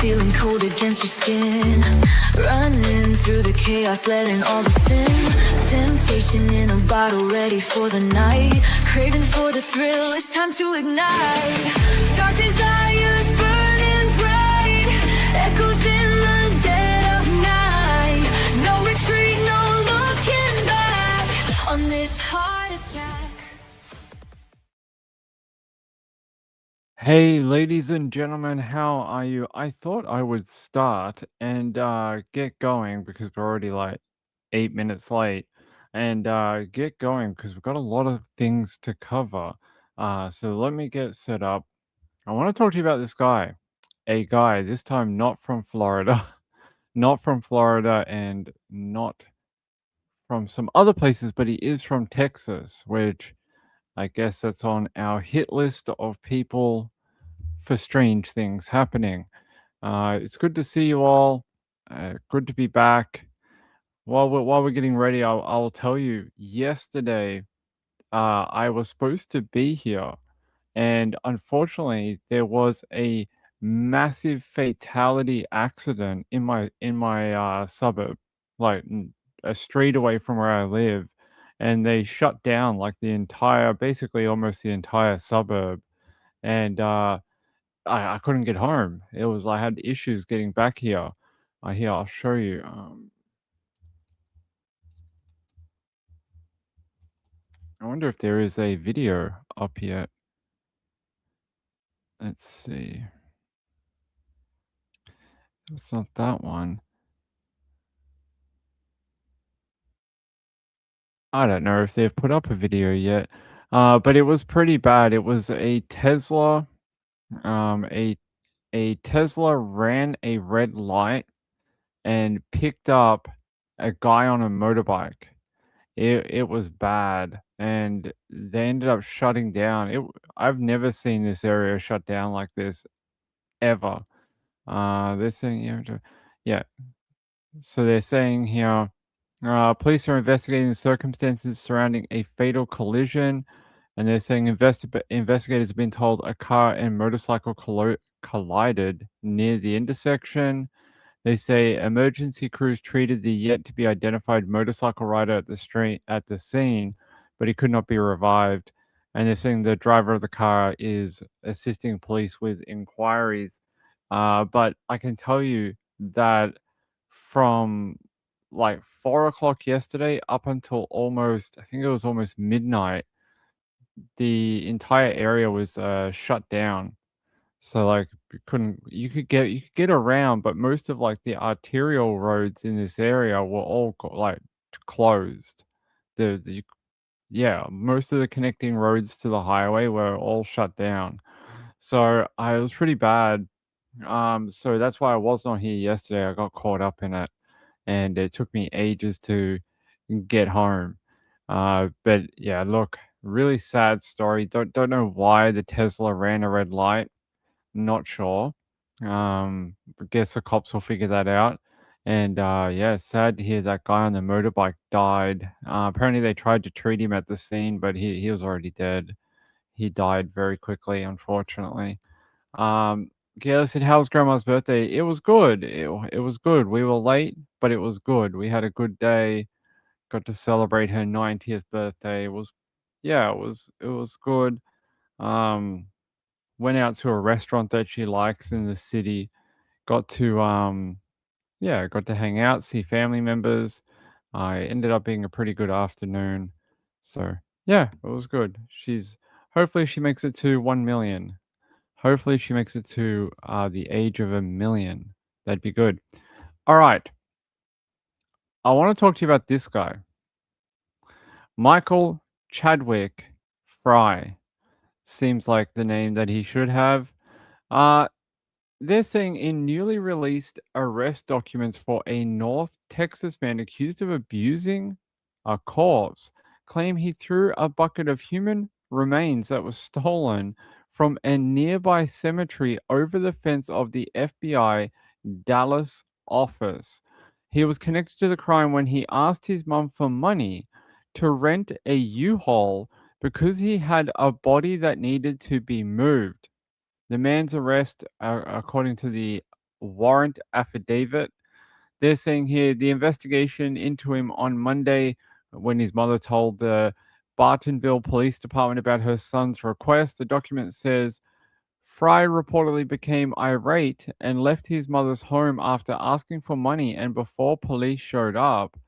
feeling cold against your skin. Running through the chaos, letting all the sin. Temptation in a bottle, ready for the night. Craving for the thrill, it's time to ignite. Dark desires burning bright, echoes in the dead of night. No retreat, no looking back on this heart attack. Hey, ladies and gentlemen, how are you? I thought I would start and get going because we're already like 8 minutes late, and get going because we've got a lot of things to cover. So let me get set up. I want to talk to you about this guy, a guy this time not from Florida, not from Florida, and not from some other places, but he is from Texas, which I guess that's on our hit list of people for strange things happening. It's good to see you all. Good to be back. While we're getting ready, I'll tell you. Yesterday, I was supposed to be here, and unfortunately, there was a massive fatality accident in my suburb, like a street away from where I live, and they shut down like the entire, basically almost the entire suburb, and I couldn't get home. It was I had issues getting back here. Here, I'll show you. I wonder if there is a video up yet. Let's see. It's not that one. I don't know if they've put up a video yet, but it was pretty bad. It was a Tesla. Um, a a Tesla ran a red light and picked up a guy on a motorbike. It was bad, and they ended up shutting down. I've never seen this area shut down like this ever. They're saying yeah. So they're saying here, police are investigating the circumstances surrounding a fatal collision, and they're saying investigators have been told a car and motorcycle collided near the intersection. They say emergency crews treated the yet to be identified motorcycle rider at the scene, but he could not be revived. And they're saying the driver of the car is assisting police with inquiries. But I can tell you that from like 4 o'clock yesterday up until almost, I think it was almost midnight, the entire area was shut down. So, like, you could get around, but most of, like, the arterial roads in this area were all closed. The Yeah, most of the connecting roads to the highway were all shut down. So, I it was pretty bad. So that's why I was not here yesterday. I got caught up in it, and it took me ages to get home. But yeah, look, really sad story. Don't know why the Tesla ran a red light. Not sure. But guess the cops will figure that out. And yeah, sad to hear that guy on the motorbike died. Apparently, they tried to treat him at the scene, but he was already dead. He died very quickly, unfortunately. Um, yeah, listen, how was Grandma's birthday? It was good. It was good. We were late, but it was good. We had a good day. Got to celebrate her 90th birthday. Yeah, it was good. Um, Went out to a restaurant that she likes in the city. Got to yeah, got to hang out, see family members. I ended up being a pretty good afternoon. So, yeah, it was good. She's Hopefully she makes it to 1 million. Hopefully she makes it to the age of 1 million. That'd be good. All right. I want to talk to you about this guy, Michael Chadwick Fry. Seems like the name that he should have. Uh, They're saying in newly released arrest documents for a North Texas man accused of abusing a corpse, claim he threw a bucket of human remains that was stolen from a nearby cemetery over the fence of the FBI Dallas office. He was connected to the crime when he asked his mum for money to rent a U-Haul because he had a body that needed to be moved. The man's arrest, according to the warrant affidavit. They're saying here the investigation into him on Monday, when his mother told the Bartonville Police Department about her son's request. The document says Fry reportedly became irate and left his mother's home after asking for money, and before police showed up,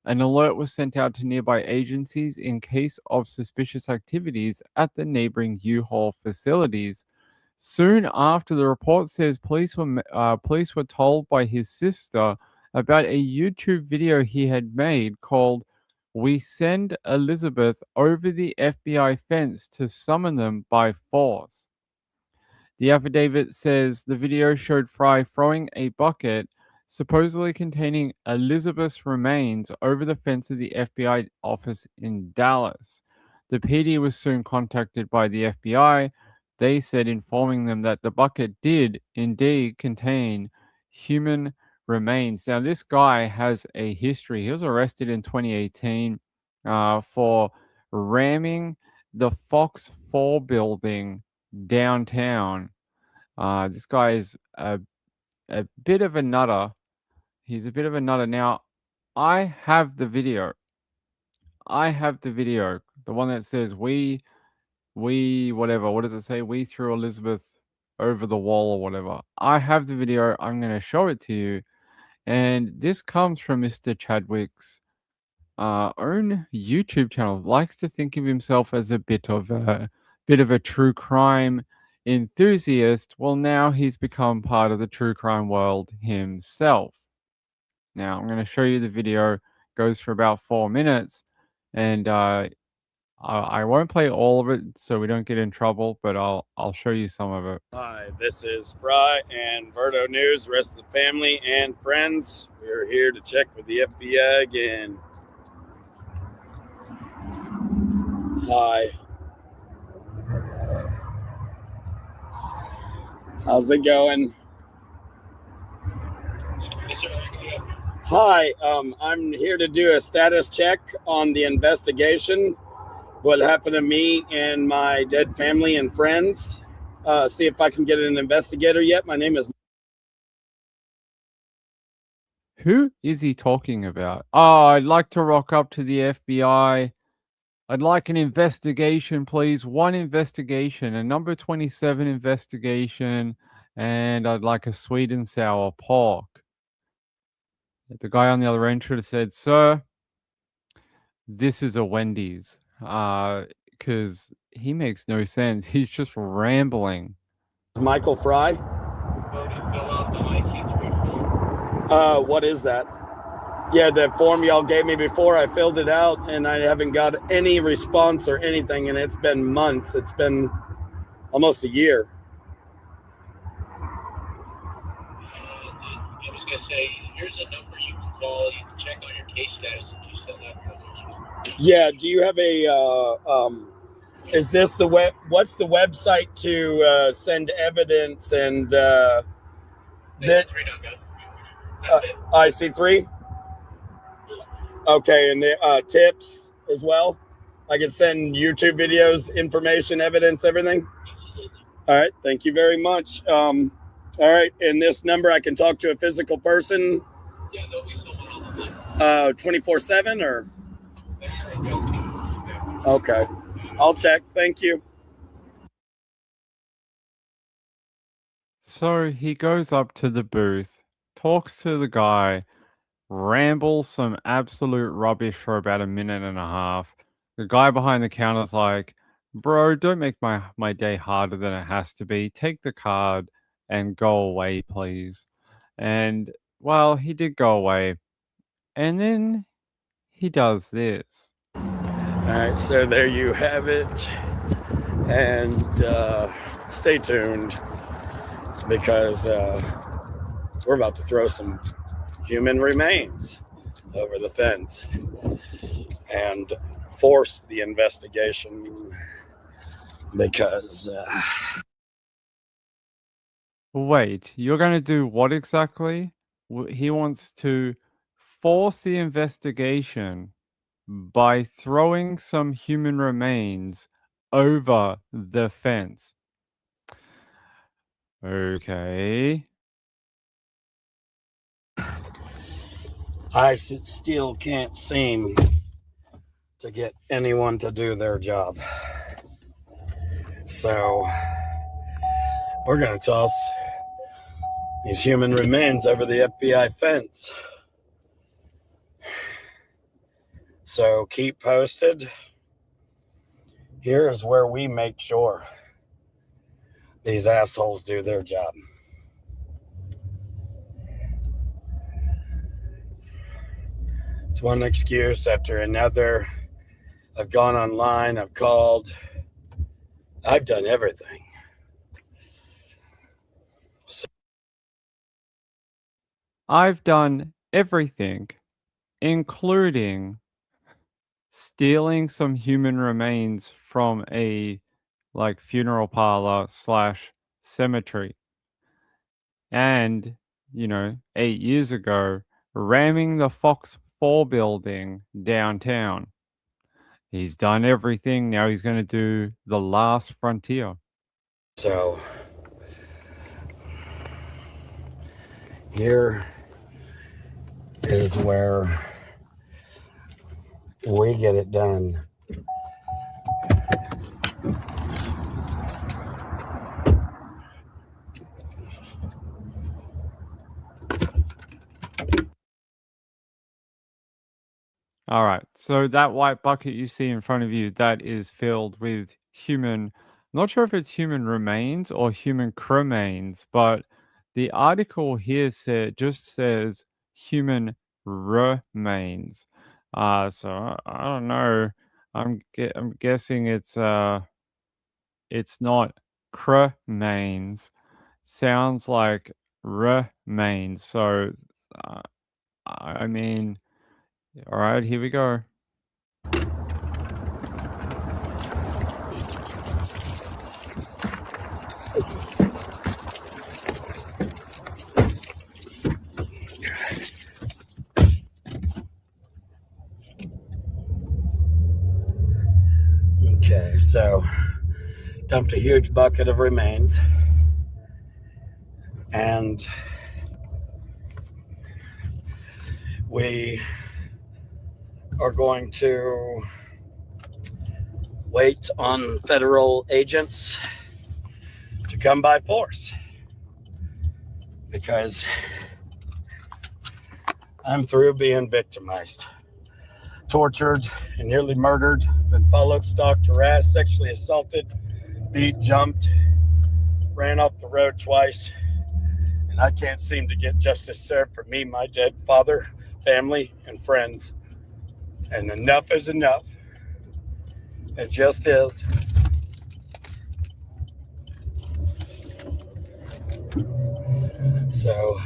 an alert was sent out to nearby agencies in case of suspicious activities at the neighboring U-Haul facilities. Soon after, the report says police were told by his sister about a YouTube video he had made called "We Send Elizabeth Over the FBI Fence to Summon Them by Force." The affidavit says the video showed Fry throwing a bucket, supposedly containing Elizabeth's remains, over the fence of the FBI office in Dallas. The PD was soon contacted by the FBI. They said, informing them that the bucket did indeed contain human remains. Now, this guy has a history. He was arrested in 2018 for ramming the Fox 4 building downtown. This guy is a bit of a nutter. He's a bit of a nutter. Now, I have the video. The one that says whatever. What does it say? We threw Elizabeth over the wall or whatever. I have the video. I'm going to show it to you. And this comes from Mr. Chadwick's own YouTube channel. Likes to think of himself as a bit of a true crime enthusiast. Well, now he's become part of the true crime world himself. Now I'm going to show you the video. It goes for about 4 minutes, and I won't play all of it so we don't get in trouble, but I'll show you some of it. Hi, this is Fry and Verdo News, rest of the family and friends. We're here to check with the FBI again. Hi. How's it going? Hi, I'm here to do a status check on the investigation. What happened to me and my dead family and friends. See if I can get an investigator yet. My name is... Who is he talking about? Oh, I'd like to rock up to the FBI. I'd like an investigation, please. One investigation, a number 27 investigation, and I'd like a sweet and sour pork. The guy on the other end should have said, "Sir, this is a Wendy's," because he makes no sense. He's just rambling. Michael Fry. What is that? Yeah, the form y'all gave me before, I filled it out, and I haven't got any response or anything, and it's been months. It's been almost a year. I was going to say, here's a number you can call. You can check on your case status if you still have coverage. Yeah, do you have a, is this the web, what's the website to send evidence and, that, IC3? Okay, and the tips as well? I can send YouTube videos, information, evidence, everything? All right, thank you very much. All right, and this number, I can talk to a physical person? Yeah, there'll be someone on the line. 24/7 or? There you go. Okay, I'll check. Thank you. So he goes up to the booth, talks to the guy, rambles some absolute rubbish for about a minute and a half. The guy behind the counter's like, "Bro, don't make my day harder than it has to be. Take the card and go away, please." And, well, he did go away. And then he does this. All right, so there you have it. And stay tuned, because we're about to throw some human remains over the fence and force the investigation, because Wait, you're going to do what exactly? He wants to force the investigation by throwing some human remains over the fence. Okay. I still can't seem to get anyone to do their job. So we're going to toss these human remains over the FBI fence. So keep posted. Here is where we make sure these assholes do their job. It's one excuse after another. I've gone online, I've called, I've done everything. I've done everything, including stealing some human remains from a funeral parlor / cemetery. And, 8 years ago, ramming the Fox 4 building downtown. He's done everything. Now he's going to do The Last Frontier. So here is where we get it done. All right, so that white bucket you see in front of you, that is filled with human, not sure if it's human remains or human cremains, but the article here just says human remains. So I don't know. I'm guessing it's not cremains. Sounds like remains. So I mean, all right, here we go. Okay, so dumped a huge bucket of remains, and we are going to wait on federal agents to come by force, because I'm through being victimized, tortured, and nearly murdered, been followed, stalked, harassed, sexually assaulted, beat, jumped, ran off the road twice, and I can't seem to get justice served for me, my dead father, family, and friends. And enough is enough. It just is. So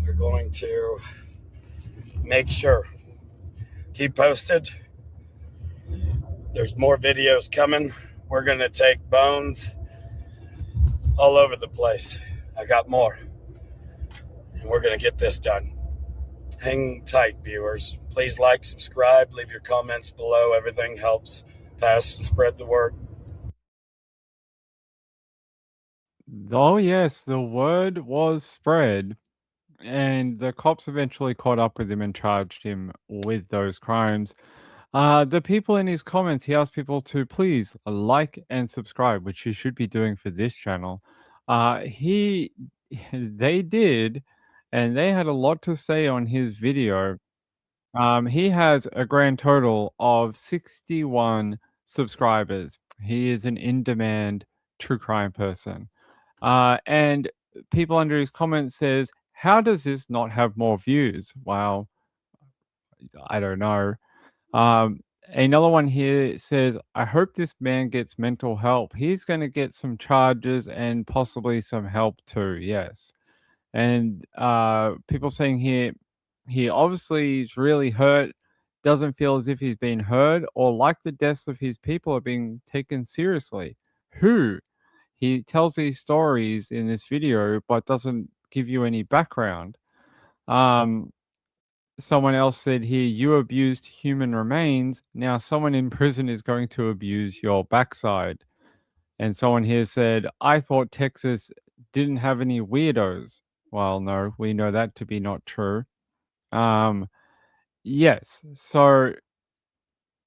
we're going to make sure. Keep posted. There's more videos coming. We're going to take bones all over the place. I got more. And we're going to get this done. Hang tight, viewers. Please like, subscribe, leave your comments below. Everything helps pass and spread the word. Oh, yes, the word was spread, and the cops eventually caught up with him and charged him with those crimes. The people in his comments, he asked people to please like and subscribe, which you should be doing for this channel. They did, and they had a lot to say on his video. He has a grand total of 61 subscribers. He is an in-demand true crime person. And people under his comments says, how does this not have more views? Well, I don't know. Another one here says, I hope this man gets mental help. He's going to get some charges and possibly some help too. Yes. And people saying here, he obviously is really hurt, doesn't feel as if he's been heard or like the deaths of his people are being taken seriously. Who? He tells these stories in this video, but doesn't give you any background. Someone else said here, you abused human remains. Now someone in prison is going to abuse your backside. And someone here said, I thought Texas didn't have any weirdos. Well, no, we know that to be not true. Yes. So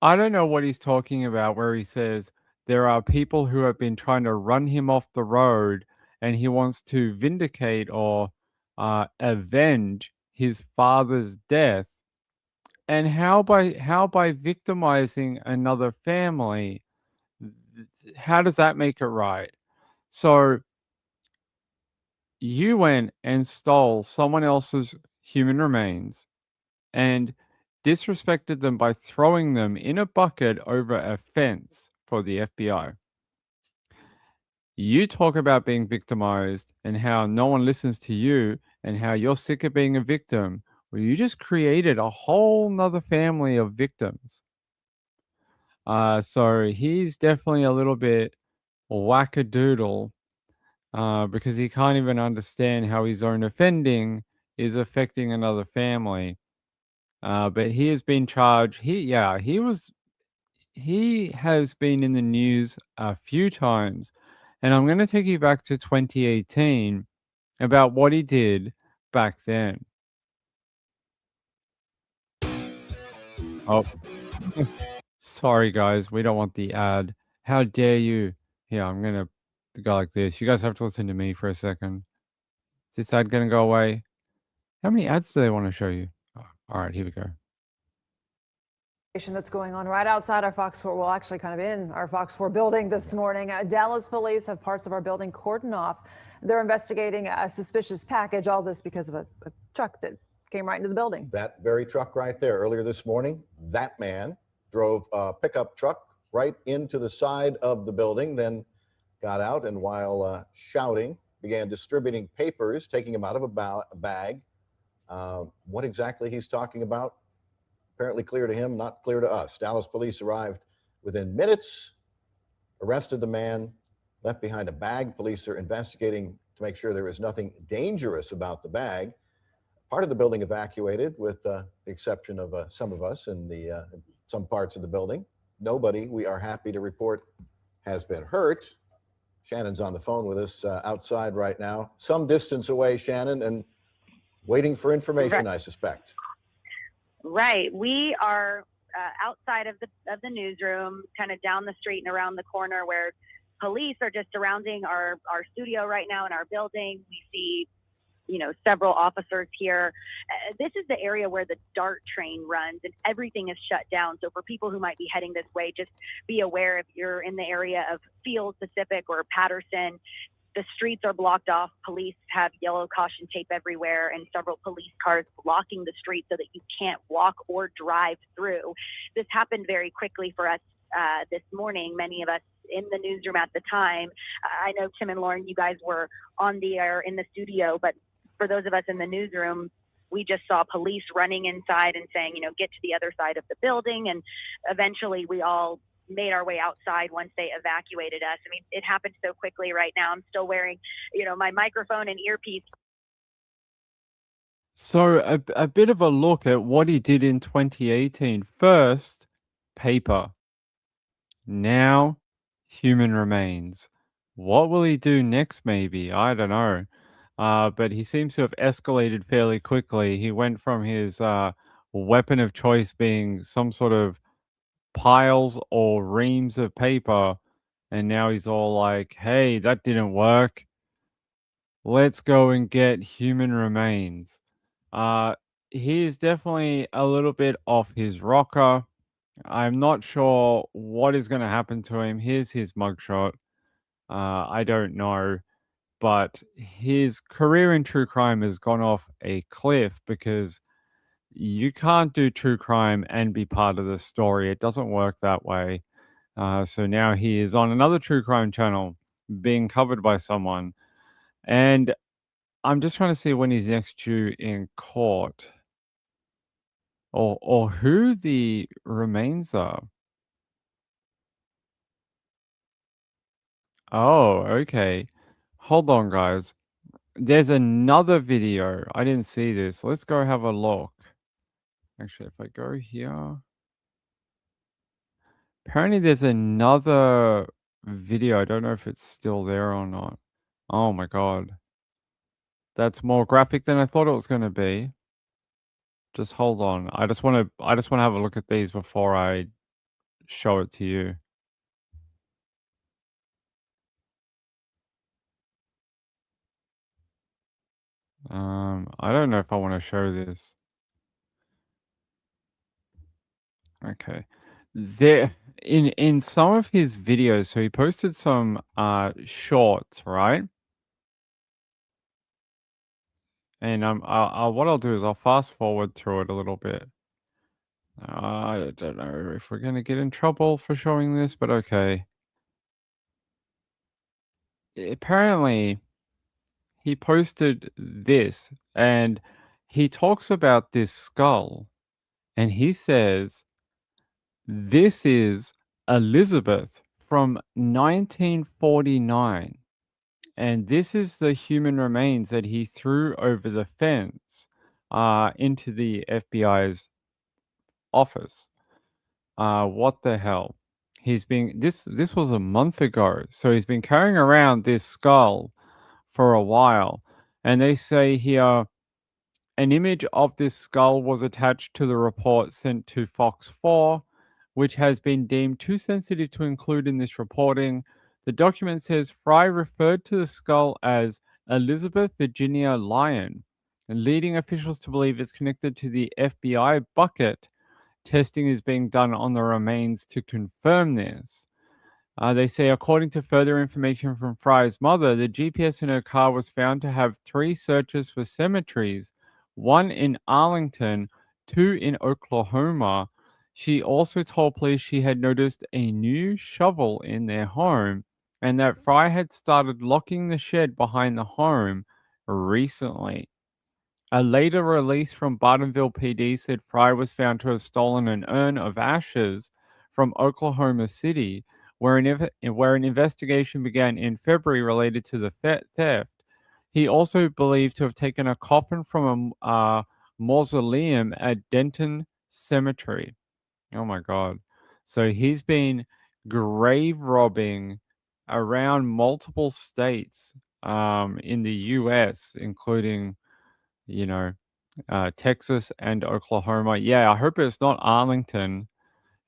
I don't know what he's talking about where he says there are people who have been trying to run him off the road and he wants to vindicate or avenge his father's death. And how by victimizing another family, how does that make it right? So you went and stole someone else's human remains and disrespected them by throwing them in a bucket over a fence for the FBI. You talk about being victimized and how no one listens to you and how you're sick of being a victim. Well, you just created a whole nother family of victims. So he's definitely a little bit wackadoodle because he can't even understand how his own offending is affecting another family. But he has been charged. He has been in the news a few times, and I'm going to take you back to 2018 about what he did back then. Oh, sorry guys, we don't want the ad. How dare you? Yeah, I'm going to go like this. You guys have to listen to me for a second. Is this ad going to go away? How many ads do they want to show you? Oh, all right, here we go. That's going on right outside our Fox 4, well, actually kind of in our Fox 4 building this morning. Dallas police have parts of our building cordoned off. They're investigating a suspicious package, all this because of a truck that came right into the building. That very truck right there earlier this morning, that man drove a pickup truck right into the side of the building, then got out and while shouting, began distributing papers, taking them out of a bag. What exactly he's talking about? Apparently clear to him, not clear to us. Dallas police arrived within minutes, arrested the man, left behind a bag. Police are investigating to make sure there is nothing dangerous about the bag. Part of the building evacuated with the exception of some of us in some parts of the building. Nobody, we are happy to report, has been hurt. Shannon's on the phone with us outside right now, some distance away, Shannon, and waiting for information, I suspect. Right. We are outside of the newsroom, kind of down the street and around the corner where police are just surrounding our studio right now in our building. We see, several officers here. This is the area where the DART train runs and everything is shut down. So for people who might be heading this way, just be aware if you're in the area of Field Pacific or Patterson, the streets are blocked off. Police have yellow caution tape everywhere and several police cars blocking the street so that you can't walk or drive through. This happened very quickly for us this morning. Many of us in the newsroom at the time. I know Tim and Lauren, you guys were on the air in the studio, but for those of us in the newsroom, we just saw police running inside and saying, get to the other side of the building. And eventually we all made our way outside once they evacuated us. I mean, it happened so quickly right now. I'm still wearing, my microphone and earpiece. So a bit of a look at what he did in 2018. First, paper. Now, human remains. What will he do next, maybe? I don't know. But he seems to have escalated fairly quickly. He went from his weapon of choice being some sort of piles or reams of paper, and now he's all like, hey, that didn't work. Let's go and get human remains. He is definitely a little bit off his rocker. I'm not sure what is going to happen to him. Here's his mugshot. I don't know. But his career in true crime has gone off a cliff because you can't do true crime and be part of the story. It doesn't work that way. So now he is on another true crime channel being covered by someone. And I'm just trying to see when he's next due in court. Or who the remains are. Oh, okay. Hold on, guys. There's another video. I didn't see this. Let's go have a look. Actually, if I go here. Apparently there's another video. I don't know if it's still there or not. Oh my god. That's more graphic than I thought it was going to be. Just hold on. I just want to have a look at these before I show it to you. I don't know if I want to show this. Okay. There in some of his videos, so he posted some shorts, right? And what I'll do is I'll fast forward through it a little bit. I don't know if we're gonna get in trouble for showing this, but okay. Apparently, he posted this, and he talks about this skull, and he says, "This is Elizabeth from 1949." And this is the human remains that he threw over the fence into the FBI's office. What the hell? This was a month ago, so he's been carrying around this skull for a while. And they say here an image of this skull was attached to the report sent to Fox 4, which has been deemed too sensitive to include in this reporting. The document says Fry referred to the skull as Elizabeth Virginia Lyon, leading officials to believe it's connected to the FBI bucket. Testing is being done on the remains to confirm this. They say, according to further information from Fry's mother, the GPS in her car was found to have 3 searches for cemeteries, 1 in Arlington, 2 in Oklahoma. She also told police she had noticed a new shovel in their home and that Fry had started locking the shed behind the home recently. A later release from Bartonville PD said Fry was found to have stolen an urn of ashes from Oklahoma City, where an investigation began in February related to the theft. He also believed to have taken a coffin from a mausoleum at Denton Cemetery. Oh my God. So he's been grave robbing around multiple states in the US, including, Texas and Oklahoma. Yeah, I hope it's not Arlington.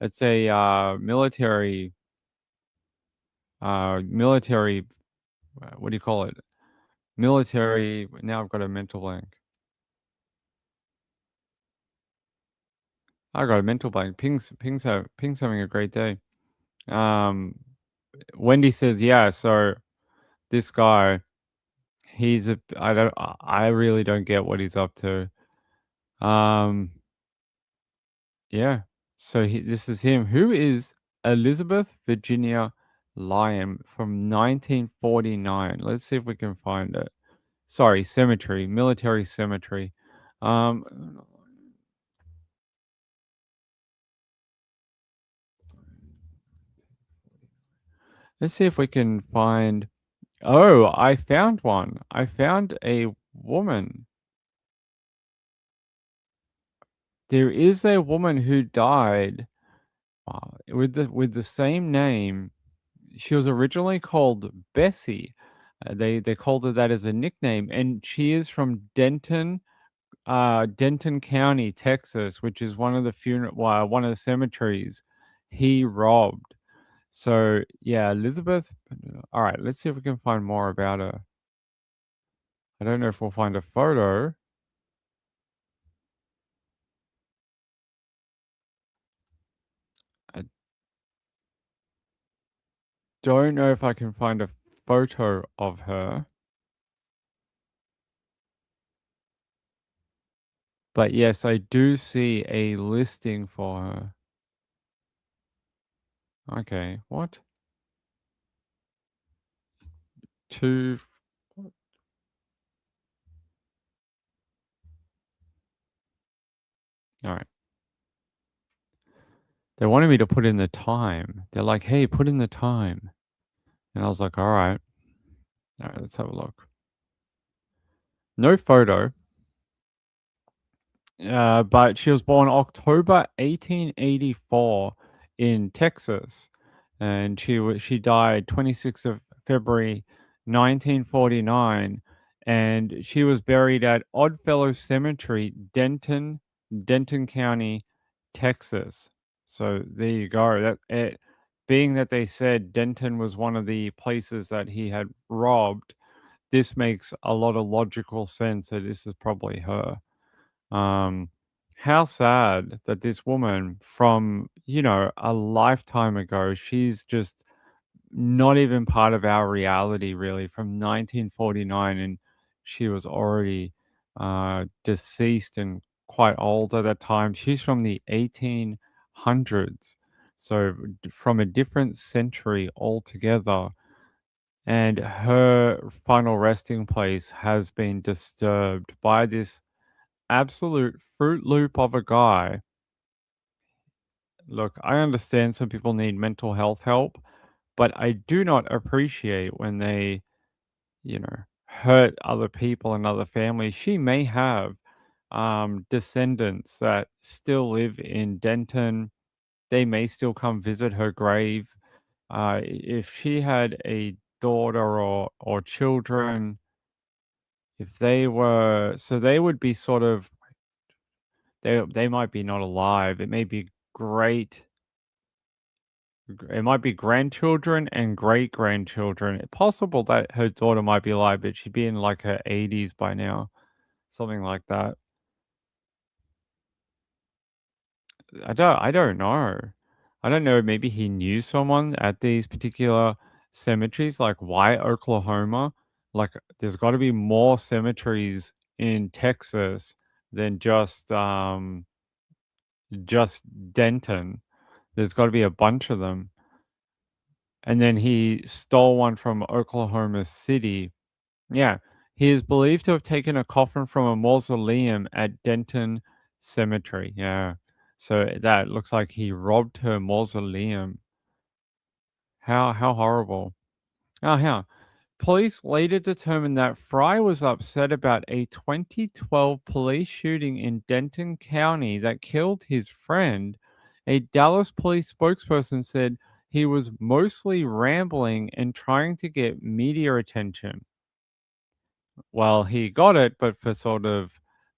It's a military. What do you call it? Military. Now I've got a mental blank. I got a mental blank. Ping's having a great day. Wendy says, yeah. So this guy, I really don't get what he's up to. Yeah. So this is him. Who is Elizabeth Virginia Lyon from 1949? Let's see if we can find it. Sorry, cemetery, military cemetery. Let's see if we can find. Oh, I found one. I found a woman. There is a woman who died with the same name. She was originally called Bessie. They called her that as a nickname, and she is from Denton County, Texas, which is one of the cemeteries he robbed. So yeah, Elizabeth. All right, let's see if we can find more about her. I don't know if we'll find a photo. I don't know if I can find a photo of her. But yes, I do see a listing for her. Okay, what? Two. All right. They wanted me to put in the time. They're like, hey, put in the time. And I was like, all right. All right, let's have a look. No photo. But she was born October 1884 in Texas. And she died 26th of February 1949. And she was buried at Oddfellow Cemetery, Denton, Denton County, Texas. So there you go. Being that they said Denton was one of the places that he had robbed, this makes a lot of logical sense that this is probably her. How sad that this woman from, a lifetime ago, she's just not even part of our reality really, from 1949, and she was already deceased and quite old at that time. She's from the 1800s, so from a different century altogether. And her final resting place has been disturbed by this absolute Fruit Loop of a guy. Look, I understand some people need mental health help, but I do not appreciate when they, hurt other people and other families. She may have descendants that still live in Denton. They may still come visit her grave. If she had a daughter or children, if they were, so they would be sort of, they might be not alive. It may be great. It might be grandchildren and great grandchildren. It's possible that her daughter might be alive, but she'd be in like her 80s by now, something like that. I don't know. I don't know. Maybe he knew someone at these particular cemeteries, like why Oklahoma. Like, there's got to be more cemeteries in Texas than just Denton. There's got to be a bunch of them. And then he stole one from Oklahoma City. Yeah, he is believed to have taken a coffin from a mausoleum at Denton Cemetery. Yeah, so that looks like he robbed her mausoleum. How horrible. Oh, yeah. Police later determined that Fry was upset about a 2012 police shooting in Denton County that killed his friend. A Dallas police spokesperson said he was mostly rambling and trying to get media attention. Well, he got it, but for sort of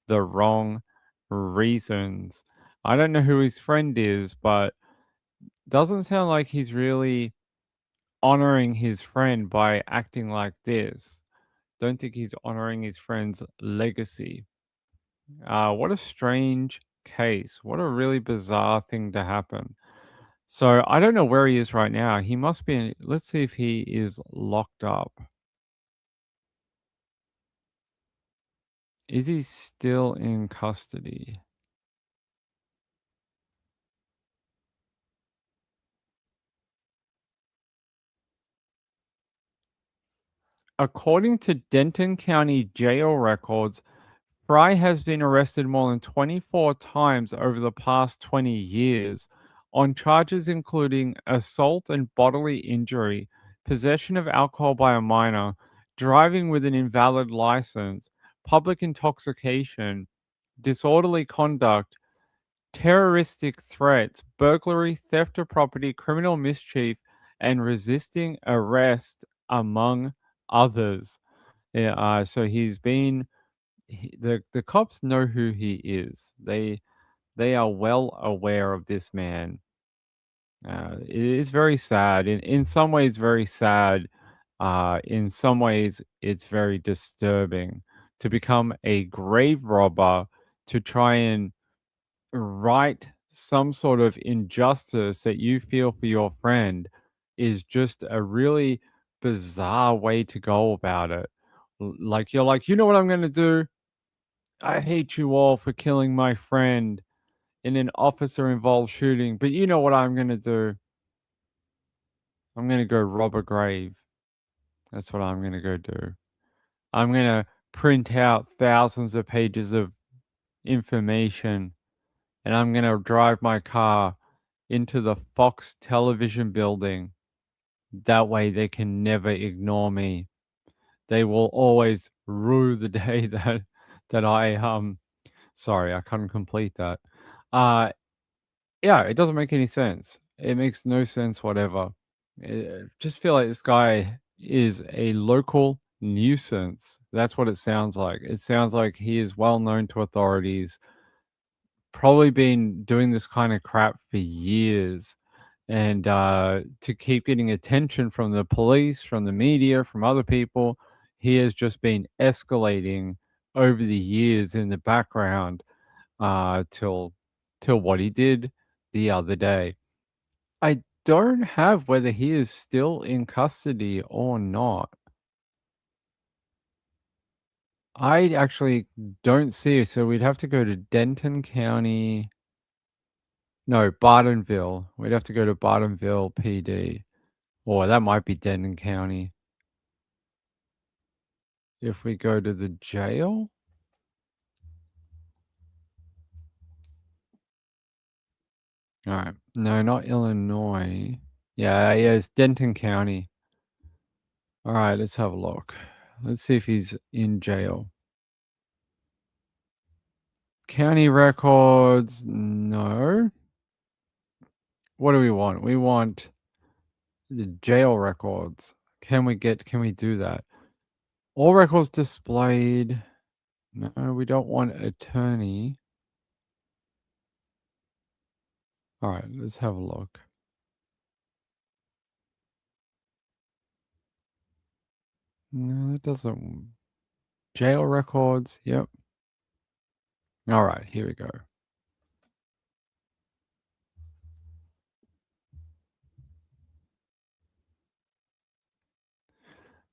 the wrong reasons. I don't know who his friend is, but doesn't sound like he's really honoring his friend by acting like this. Don't think he's honoring his friend's legacy. What a strange case. What a really bizarre thing to happen. So I don't know where he is right now. He must be in, let's see if he is locked up. Is he still in custody? According to Denton County jail records, Fry has been arrested more than 24 times over the past 20 years on charges including assault and bodily injury, possession of alcohol by a minor, driving with an invalid license, public intoxication, disorderly conduct, terroristic threats, burglary, theft of property, criminal mischief, and resisting arrest, among others. Yeah, so the cops know who he is. They are well aware of this man. It is very sad. In some ways, very sad. In some ways, it's very disturbing to become a grave robber to try and right some sort of injustice that you feel for your friend is just a really bizarre way to go about it. Like, you're like, you know what I'm going to do? I hate you all for killing my friend in an officer involved shooting, but you know what I'm going to do? I'm going to go rob a grave. That's what I'm going to go do. I'm going to print out thousands of pages of information and I'm going to drive my car into the Fox television building. That way they can never ignore me. They will always rue the day that I sorry, I couldn't complete that. Yeah, it doesn't make any sense. It makes no sense whatever. Just feel like this guy is a local nuisance. That's what it sounds like. It sounds like he is well known to authorities. probably been doing this kind of crap for years. And to keep getting attention from the police, from the media, from other people, he has just been escalating over the years in the background till what he did the other day. I don't have whether he is still in custody or not. I actually don't see it, so we'd have to go to Denton County. No, Bartonville. We'd have to go to Bartonville PD. Or that might be Denton County. If we go to the jail. All right. No, not Illinois. Yeah, it's Denton County. All right, let's have a look. Let's see if he's in jail. County records, no. What do we want? We want the jail records. Can we do that? All records displayed. No, we don't want attorney. All right, let's have a look. No, that doesn't. Jail records. Yep. All right, here we go.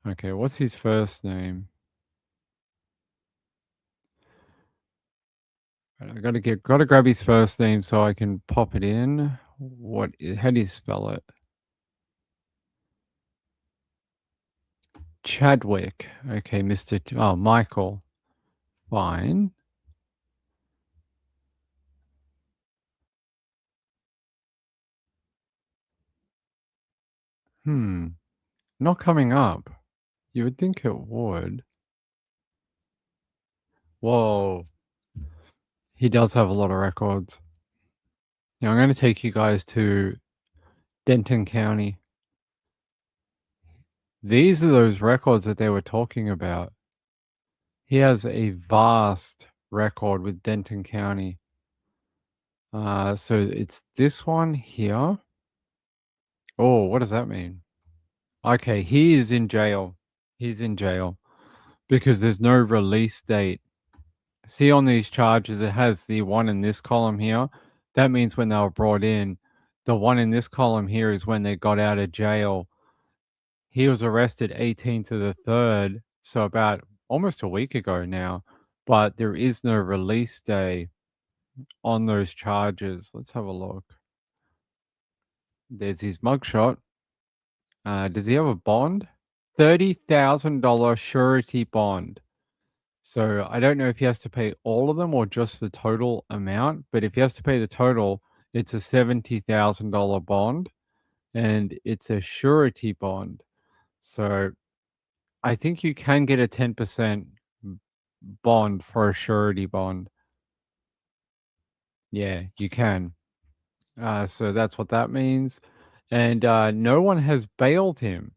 Okay, what's his first name? Right, I gotta grab his first name so I can pop it in. How do you spell it? Chadwick. Okay, Michael. Fine. Not coming up. You would think it would. Whoa. He does have a lot of records. Now I'm going to take you guys to Denton County. These are those records that they were talking about. He has a vast record with Denton County. So it's this one here. Oh, what does that mean? Okay, he is in jail. He's in jail because there's no release date. See, on these charges, it has the one in this column here. That means when they were brought in. The one in this column here is when they got out of jail. He was arrested 18th of the 3rd, so about almost a week ago now, but there is no release day on those charges. Let's have a look. There's his mugshot. Does he have a bond? $30,000 surety bond. So I don't know if he has to pay all of them or just the total amount, but if he has to pay the total, it's a $70,000 bond and it's a surety bond. So I think you can get a 10% bond for a surety bond. Yeah, you can. So that's what that means. And no one has bailed him.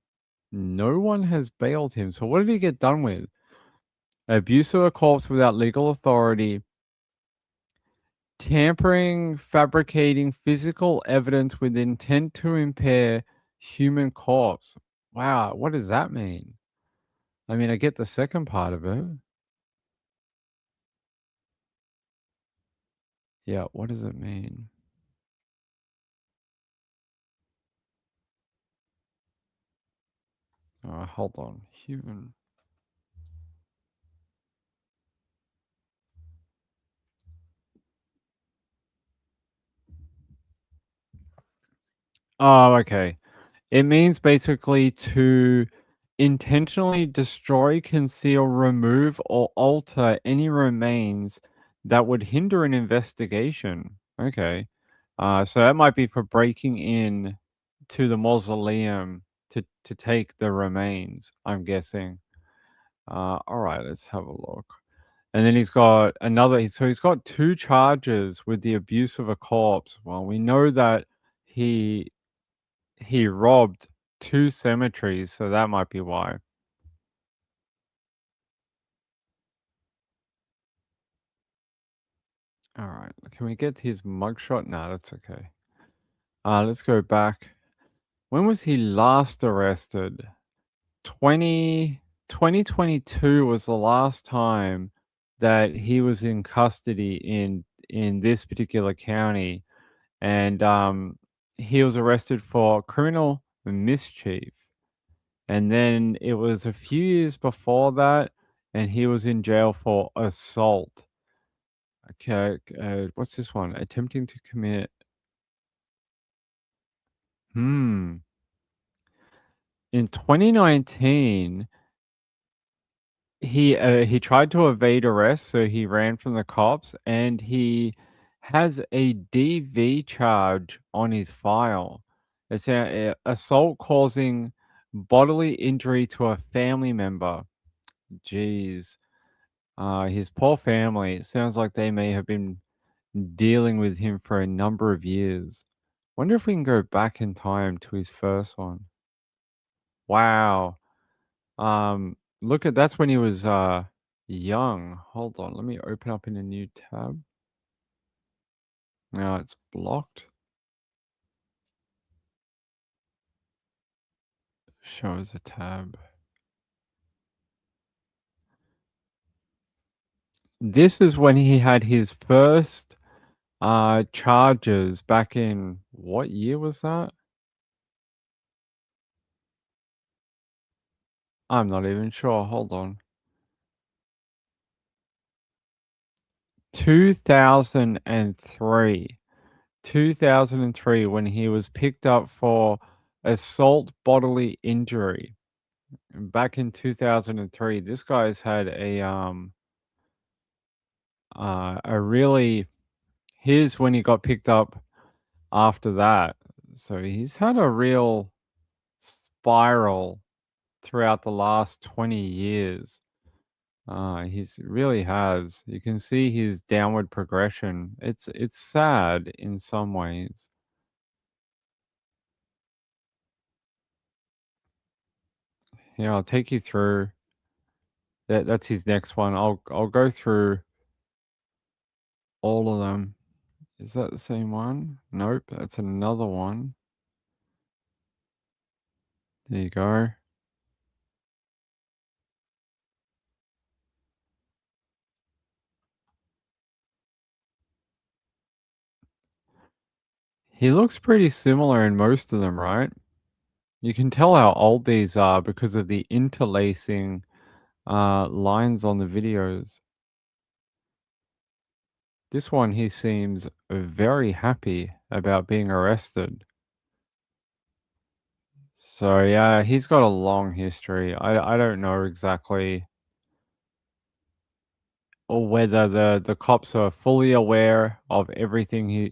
No one has bailed him. So what did he get done with? Abuse of a corpse without legal authority, tampering, fabricating physical evidence with intent to impair human corpse. Wow, what does that mean? I mean, I get the second part of it. Yeah, what does it mean? Hold on. Human. Oh, okay. It means basically to intentionally destroy, conceal, remove, or alter any remains that would hinder an investigation. Okay. So that might be for breaking in to the mausoleum to take the remains, I'm guessing. All right, let's have a look. And then he's got so he's got 2 charges with the abuse of a corpse. Well, we know that he robbed 2 cemeteries, so that might be why. All right. Can we get his mugshot? No, that's okay. Let's go back. When was he last arrested? 2022 was the last time that he was in custody in this particular county, and he was arrested for criminal mischief. And then it was a few years before that, and he was in jail for assault. Okay, what's this one? Attempting to commit. In 2019, he tried to evade arrest, so he ran from the cops, and he has a DV charge on his file. It's a assault causing bodily injury to a family member. Jeez. His poor family. It sounds like they may have been dealing with him for a number of years. Wonder if we can go back in time to his first one. Wow. Look at that's when he was young. Hold on, let me open up in a new tab. Now it's blocked. Show as a tab. This is when he had his first charges back in what year was that? I'm not even sure. Hold on. 2003. 2003 when he was picked up for assault bodily injury. And back in 2003, this guy's had a really here's when he got picked up after that. So he's had a real spiral throughout the last 20 years. He's really has. You can see his downward progression. It's sad in some ways. Yeah, I'll take you through. That's his next one. I'll go through all of them. Is that the same one? Nope, that's another one. There you go. He looks pretty similar in most of them, right? You can tell how old these are because of the interlacing lines on the videos. This one, he seems very happy about being arrested. So yeah, he's got a long history. I don't know exactly or whether the cops are fully aware of everything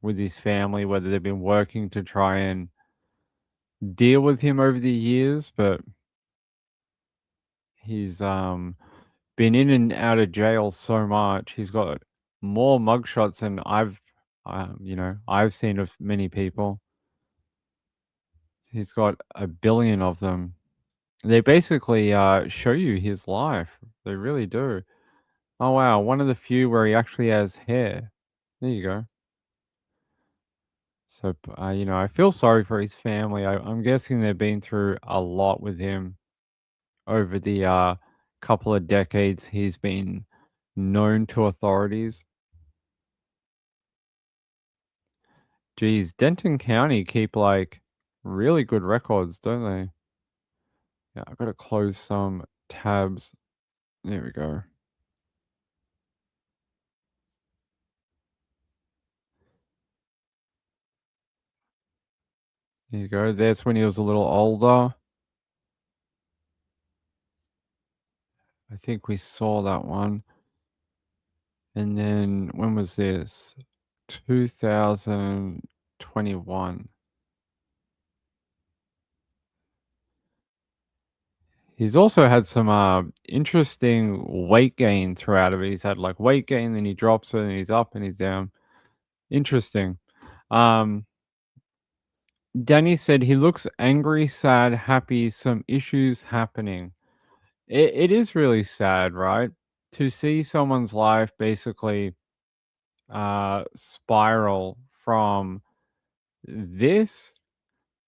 with his family, whether they've been working to try and deal with him over the years, but he's been in and out of jail so much. He's got more mugshots than I've seen of many people. He's got a billion of them. They basically show you his life. They really do. Oh wow, one of the few where he actually has hair. There you go. So, I feel sorry for his family. I'm guessing they've been through a lot with him over the couple of decades he's been known to authorities. Geez, Denton County keep like really good records, don't they? Yeah, I've got to close some tabs. There we go. There you go. That's when he was a little older. I think we saw that one. And then when was this? 2021. He's also had some interesting weight gain throughout of it. He's had like weight gain, then he drops it, and he's up and he's down. Interesting. Danny said he looks angry, sad, happy, some issues happening. It is really sad, right? To see someone's life basically spiral from this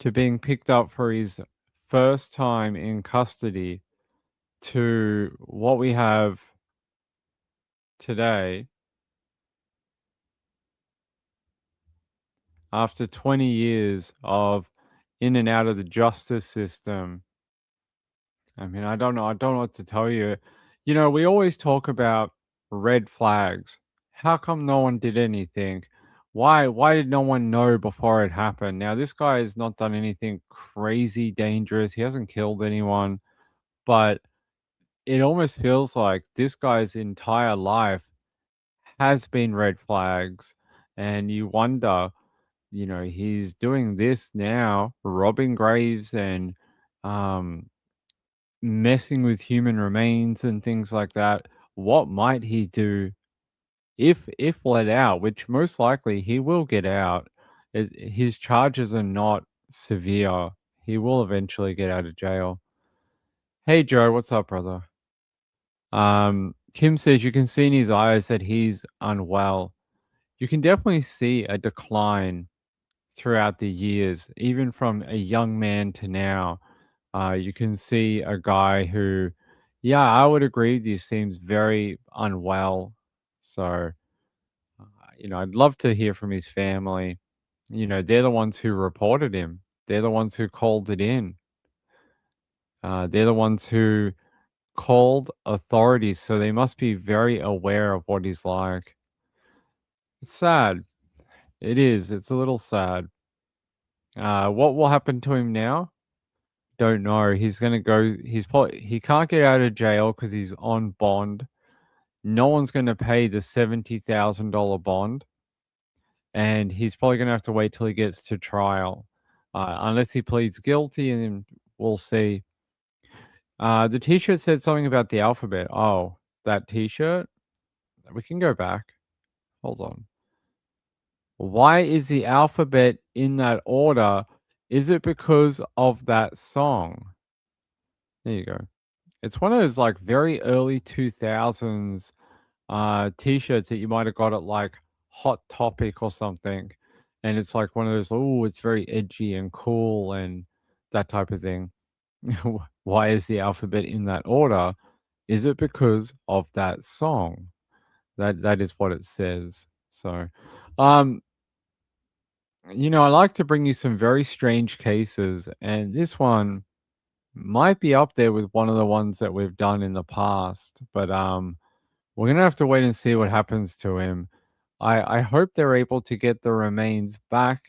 to being picked up for his first time in custody to what we have today after 20 years of in and out of the justice system. I mean, I don't know what to tell you. You know, we always talk about red flags. How come no one did anything? Why did no one know before it happened? Now, this guy has not done anything crazy dangerous. He hasn't killed anyone, but it almost feels like this guy's entire life has been red flags. And you wonder, you know, he's doing this now, robbing graves and um messing with human remains and things like that. What might he do if let out, which most likely he will get out. His charges are not severe. He will eventually get out of jail. Hey Joe, what's up, brother? Kim says you can see in his eyes that he's unwell. You can definitely see a decline throughout the years, even from a young man to now. You can see a guy who, yeah, I would agree with you, seems very unwell. So, you know, I'd love to hear from his family. You know, they're the ones who reported him, they're the ones who called it in, they're the ones who called authorities. So they must be very aware of what he's like. It's sad. It is. It's a little sad. What will happen to him now? Don't know. He's gonna go. He can't get out of jail because he's on bond. No one's gonna pay the $70,000 bond, and he's probably gonna have to wait till he gets to trial, unless he pleads guilty, and then we'll see. The T-shirt said something about the alphabet. Oh, that T-shirt. We can go back. Hold on. Why is the alphabet in that order? Is it because of that song? There you go. It's one of those like very early 2000s t-shirts that you might have got at like Hot Topic or something. And it's like one of those, oh, it's very edgy and cool and that type of thing. Why is the alphabet in that order? Is it because of that song? That is what it says. So um you know, I like to bring you some very strange cases, and this one might be up there with one of the ones that we've done in the past, but we're gonna have to wait and see what happens to him. I hope they're able to get the remains back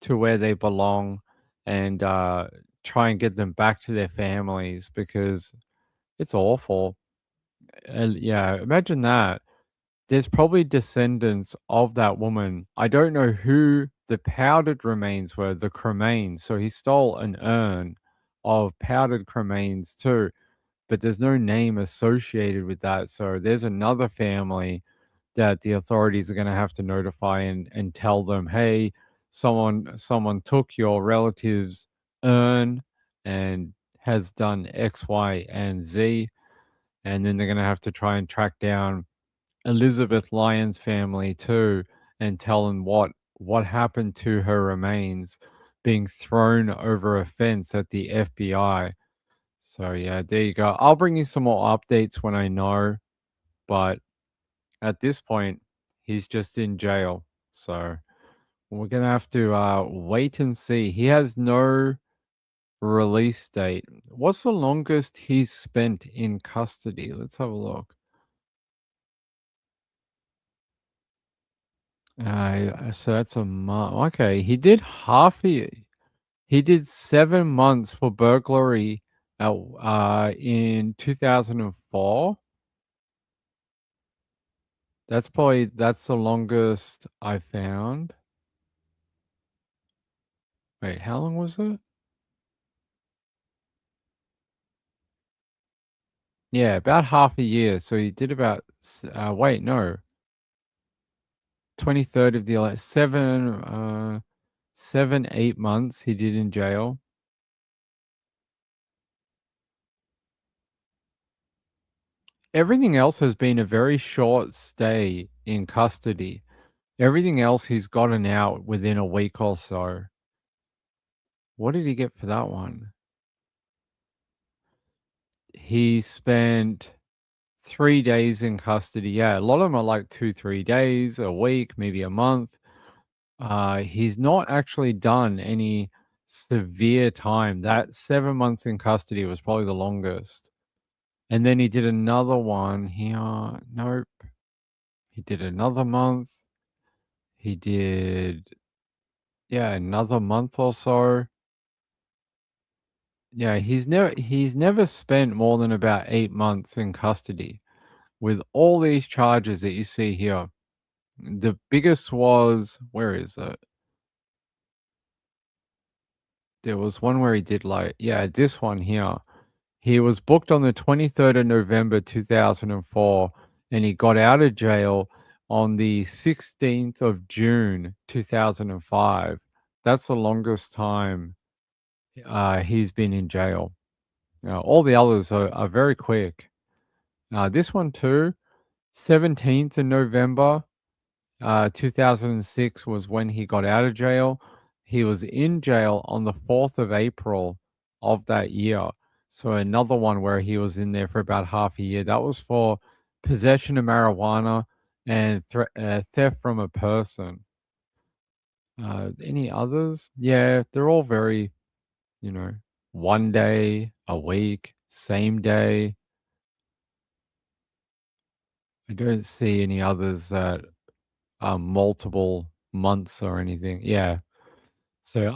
to where they belong and try and get them back to their families because it's awful. And yeah, imagine that. There's probably descendants of that woman. I don't know who the powdered remains were, the cremains. So he stole an urn of powdered cremains too, but there's no name associated with that. So there's another family that the authorities are going to have to notify and tell them, hey, someone took your relative's urn and has done X, Y, and Z. And then they're going to have to try and track down Elizabeth Lyon's family too and tell them what happened to her remains being thrown over a fence at the FBI. So yeah, there you go. I'll bring you some more updates when I know, but at this point, he's just in jail. So we're gonna have to wait and see. He has no release date. What's the longest he's spent in custody? Let's have a look. So that's a month. Okay, he did half a. He did 7 months for burglary in 2004. That's the longest I found. Wait, how long was it? Yeah, about half a year. So he did about wait, no. 23rd of the 8 months he did in jail. Everything else has been a very short stay in custody. Everything else he's gotten out within a week or so. What did he get for that one? He spent 3 days in custody. Yeah, a lot of them are like 2, 3 days, a week, maybe a month. He's not actually done any severe time. That 7 months in custody was probably the longest. And then he did another one here. Nope. He did another month. He did, yeah, another month or so. Yeah, he's never spent more than about 8 months in custody with all these charges that you see here. The biggest was, where is it? There was one where he did like, yeah, this one here. He was booked on the 23rd of November 2004 and he got out of jail on the 16th of June 2005. That's the longest time he's been in jail. All the others are very quick. This one too, 17th of November 2006 was when he got out of jail. He was in jail on the 4th of April of that year. So another one where he was in there for about half a year. That was for possession of marijuana and theft from a person. Any others? Yeah, they're all very, you know, 1 day, a week, same day. I don't see any others that are multiple months or anything. Yeah. So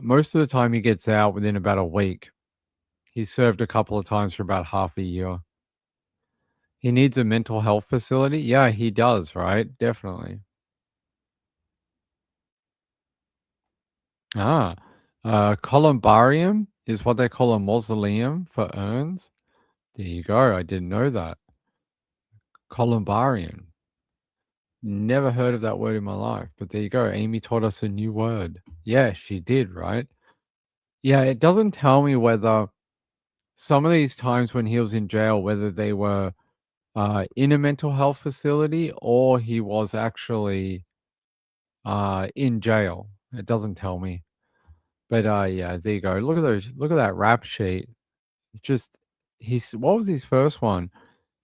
most of the time he gets out within about a week. He served a couple of times for about half a year. He needs a mental health facility. Yeah, he does, right? Definitely. Ah, columbarium is what they call a mausoleum for urns. There you go. I didn't know that. Columbarium. Never heard of that word in my life, but there you go. Amy taught us a new word. Yeah, she did, right? Yeah, it doesn't tell me whether some of these times when he was in jail, whether they were in a mental health facility or he was actually in jail. It doesn't tell me. But yeah, there you go. Look at those. Look at that rap sheet. It's just what was his first one?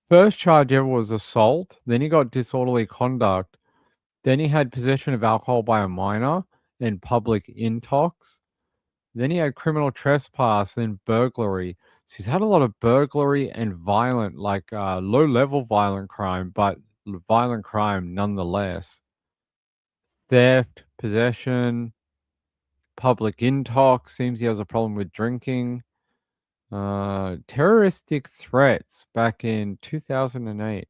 First charge ever was assault. Then he got disorderly conduct. Then he had possession of alcohol by a minor and public intox. Then he had criminal trespass, then burglary. So he's had a lot of burglary and violent, like low level violent crime, but violent crime nonetheless. Theft, possession, public intox. Seems he has a problem with drinking. Terroristic threats back in 2008.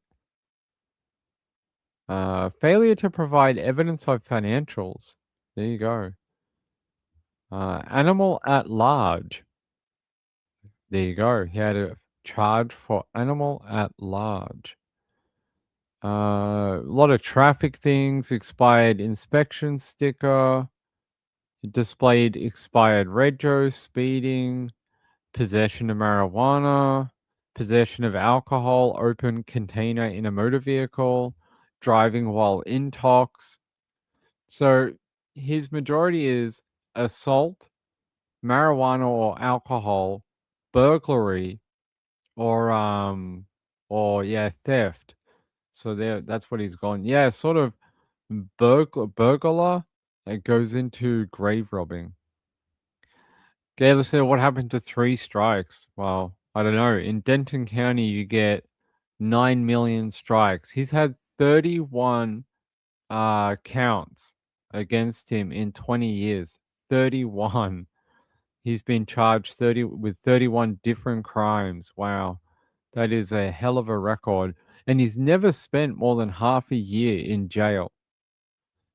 Failure to provide evidence of financials. There you go. Animal at large. There you go. He had a charge for animal at large. A lot of traffic things, expired inspection sticker, displayed expired rego, speeding, possession of marijuana, possession of alcohol, open container in a motor vehicle, driving while intox. So his majority is assault, marijuana or alcohol, burglary, or yeah, theft. So that's what he's gone. Yeah, sort of burglar that goes into grave robbing. Okay, let's see what happened to 3 strikes. Well, I don't know. In Denton County, you get 9 million strikes. He's had 31 counts against him in 20 years. 31. He's been charged 31 different crimes. Wow. That is a hell of a record. And he's never spent more than half a year in jail.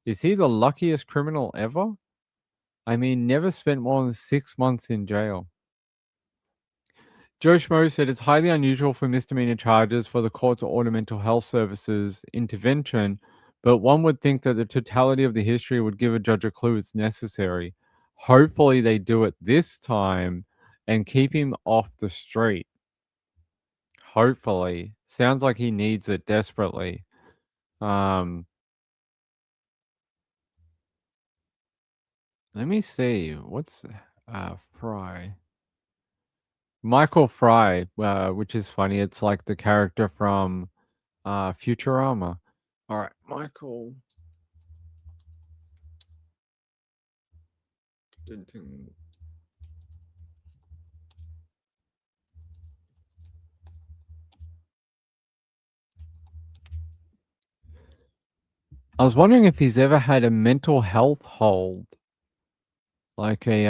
Is he the luckiest criminal ever? I mean, never spent more than 6 months in jail. Joe Schmo said it's highly unusual for misdemeanor charges for the court to order mental health services intervention, but one would think that the totality of the history would give a judge a clue it's necessary. Hopefully they do it this time and keep him off the street. Hopefully. Sounds like he needs it desperately. Let me see. What's Fry? Michael Fry, which is funny. It's like the character from Futurama. All right, Michael. I was wondering if he's ever had a mental health hold, like a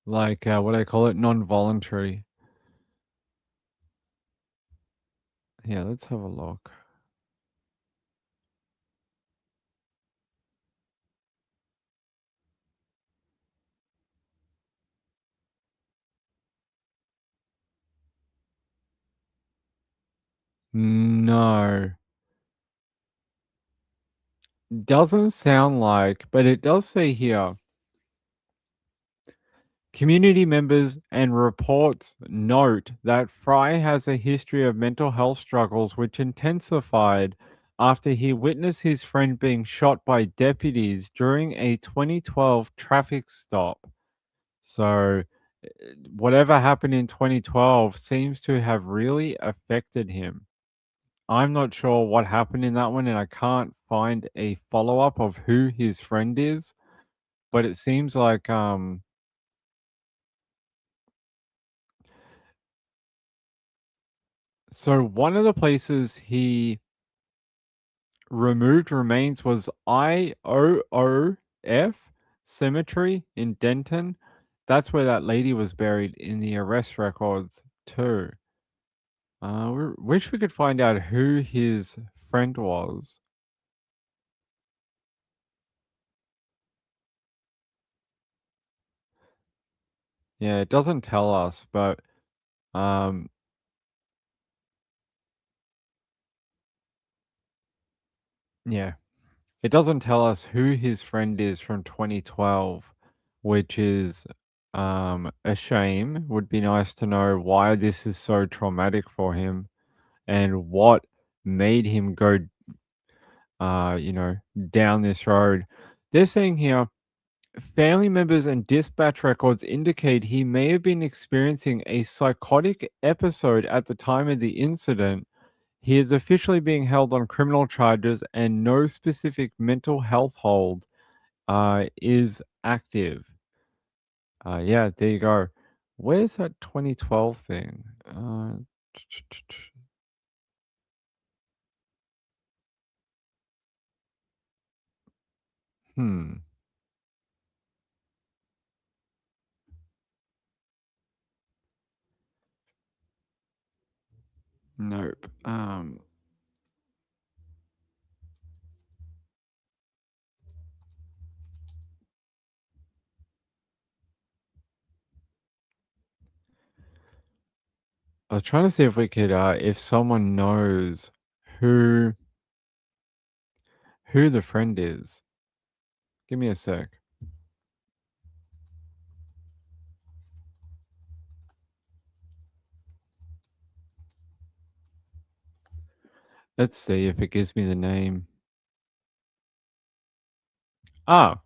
what do I call it, non-voluntary. Yeah, let's have a look. No, doesn't sound like, but it does say here. Community members and reports note that Fry has a history of mental health struggles which intensified after he witnessed his friend being shot by deputies during a 2012 traffic stop. So, whatever happened in 2012 seems to have really affected him. I'm not sure what happened in that one, and I can't find a follow up of who his friend is, but it seems like so one of the places he removed remains was IOOF Cemetery in Denton. That's where that lady was buried in the arrest records too. Wish we could find out who his friend was. Yeah, it doesn't tell us, but yeah. It doesn't tell us who his friend is from 2012, which is a shame. Would be nice to know why this is so traumatic for him and what made him go down this road. They're saying here family members and dispatch records indicate he may have been experiencing a psychotic episode at the time of the incident. He is officially being held on criminal charges and no specific mental health hold is active. Yeah, there you go. Where's that 2012 thing? Hmm. Nope. I was trying to see if we could, if someone knows who the friend is. Give me a sec. Let's see if it gives me the name. Ah,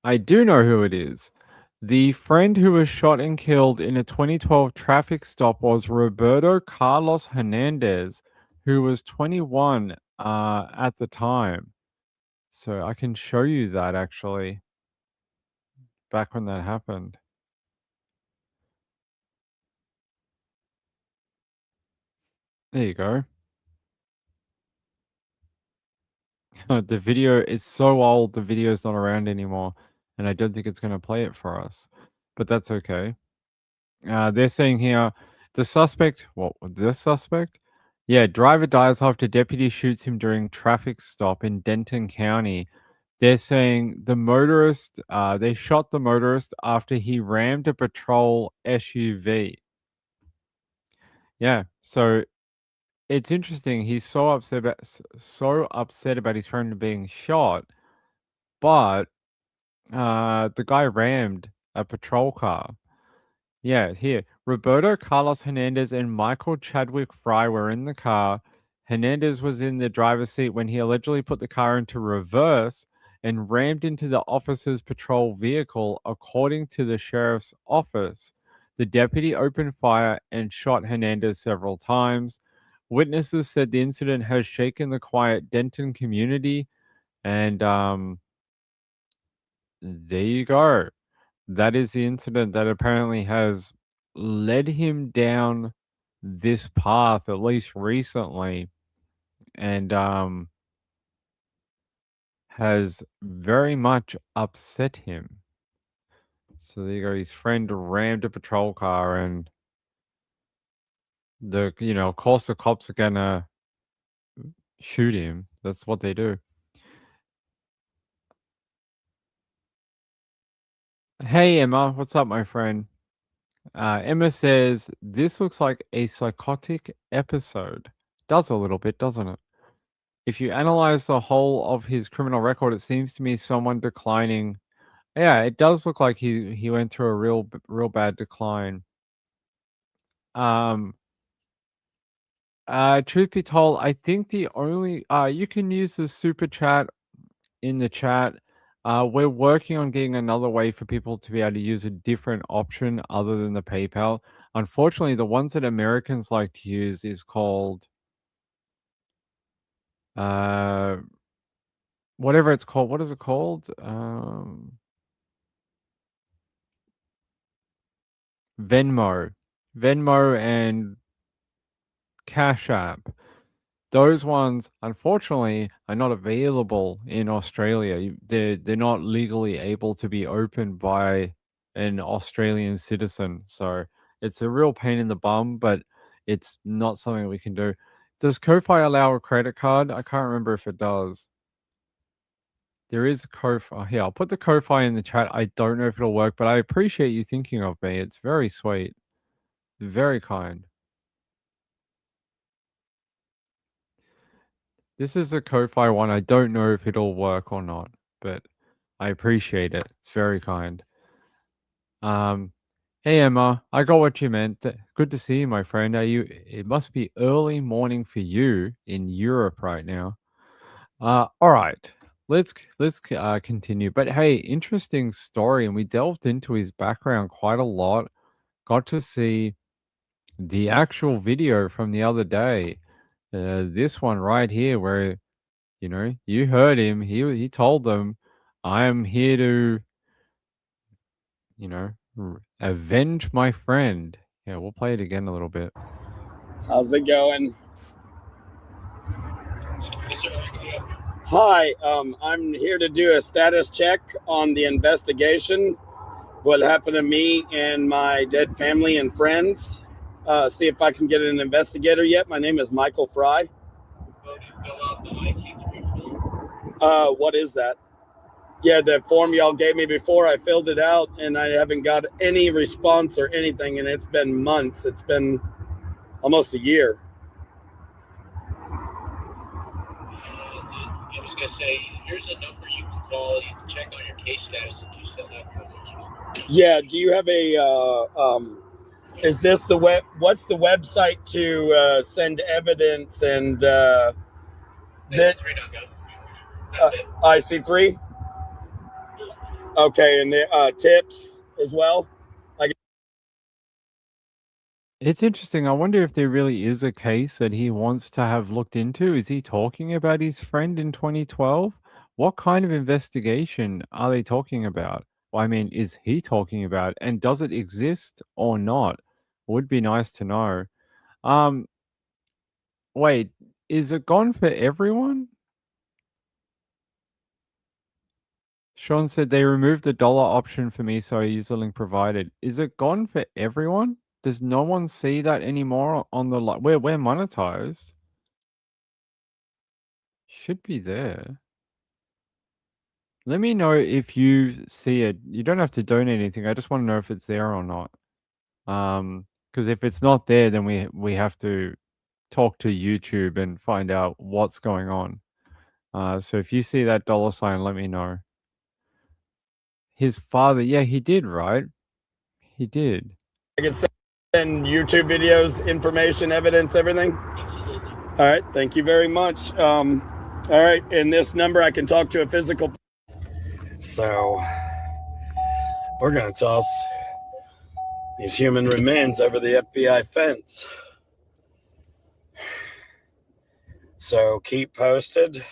I do know who it is. The friend who was shot and killed in a 2012 traffic stop was Roberto Carlos Hernandez, who was 21 at the time. So I can show you that actually, back when that happened. There you go. The video is so old, the video is not around anymore, and I don't think it's going to play it for us, but that's okay. They're saying here, the suspect, what, this suspect? Yeah, driver dies after deputy shoots him during traffic stop in Denton County. They're saying the motorist, they shot the motorist after he rammed a patrol SUV. Yeah, so it's interesting. He's so upset about his friend being shot, but the guy rammed a patrol car. Yeah, here. Roberto Carlos Hernandez and Michael Chadwick Fry were in the car. Hernandez was in the driver's seat when he allegedly put the car into reverse and rammed into the officer's patrol vehicle, according to the sheriff's office. The deputy opened fire and shot Hernandez several times. Witnesses said the incident has shaken the quiet Denton community, and there you go. That is the incident that apparently has led him down this path, at least recently, and has very much upset him. So there you go. His friend rammed a patrol car, and of course the cops are gonna shoot him. That's what they do. Hey Emma, what's up, my friend? Emma says this looks like a psychotic episode. Does a little bit, doesn't it? If you analyze the whole of his criminal record, it seems to me someone declining. Yeah, it does look like he went through a real bad decline. Truth be told, I think the only you can use the super chat in the chat. We're working on getting another way for people to be able to use a different option other than the PayPal. Unfortunately, the ones that Americans like to use is called whatever it's called. What is it called? Venmo and Cash App. Those ones, unfortunately, are not available in Australia. They're not legally able to be opened by an Australian citizen. So it's a real pain in the bum, but it's not something we can do. Does Ko-Fi allow a credit card? I can't remember if it does. There is a Ko-Fi. Here, I'll put the Ko-Fi in the chat. I don't know if it'll work, but I appreciate you thinking of me. It's very sweet. Very kind. This is the Ko-Fi one. I don't know if it'll work or not, but I appreciate it. It's very kind. Hey Emma, I got what you meant. Good to see you, my friend. It must be early morning for you in Europe right now. All right. Let's continue. But hey, interesting story, and we delved into his background quite a lot. Got to see the actual video from the other day. This one right here, where you heard him. He told them, "I am here to, avenge my friend." Yeah, we'll play it again a little bit. How's it going? Hi, I'm here to do a status check on the investigation. What happened to me and my dead family and friends. See if I can get an investigator yet. My name is Michael Fry. What is that? Yeah, the form y'all gave me before, I filled it out and I haven't got any response or anything, and it's been months. It's been almost a year. I was going to say, here's a number you can call. You can check on your case status if you still have coverage. Yeah, do you have a, is this the web, what's the website to send evidence and that IC3? Okay, and the tips as well? It's interesting. I wonder if there really is a case that he wants to have looked into. Is he talking about his friend in 2012? What kind of investigation are they talking about? Well, I mean, is he talking about, and does it exist or not? Would be nice to know. Wait, is it gone for everyone? Sean said they removed the dollar option for me, so I use the link provided. Is it gone for everyone? Does no one see that anymore on the we're monetized? Should be there. Let me know if you see it. You don't have to donate anything. I just want to know if it's there or not. Because if it's not there, then we have to talk to YouTube and find out what's going on. So if you see that dollar sign, let me know. His father, yeah, he did, right? He did. I can send YouTube videos, information, evidence, everything. All right, thank you very much. All right, in this number, I can talk to a physical. So we're going to toss these human remains over the FBI fence. So keep posted.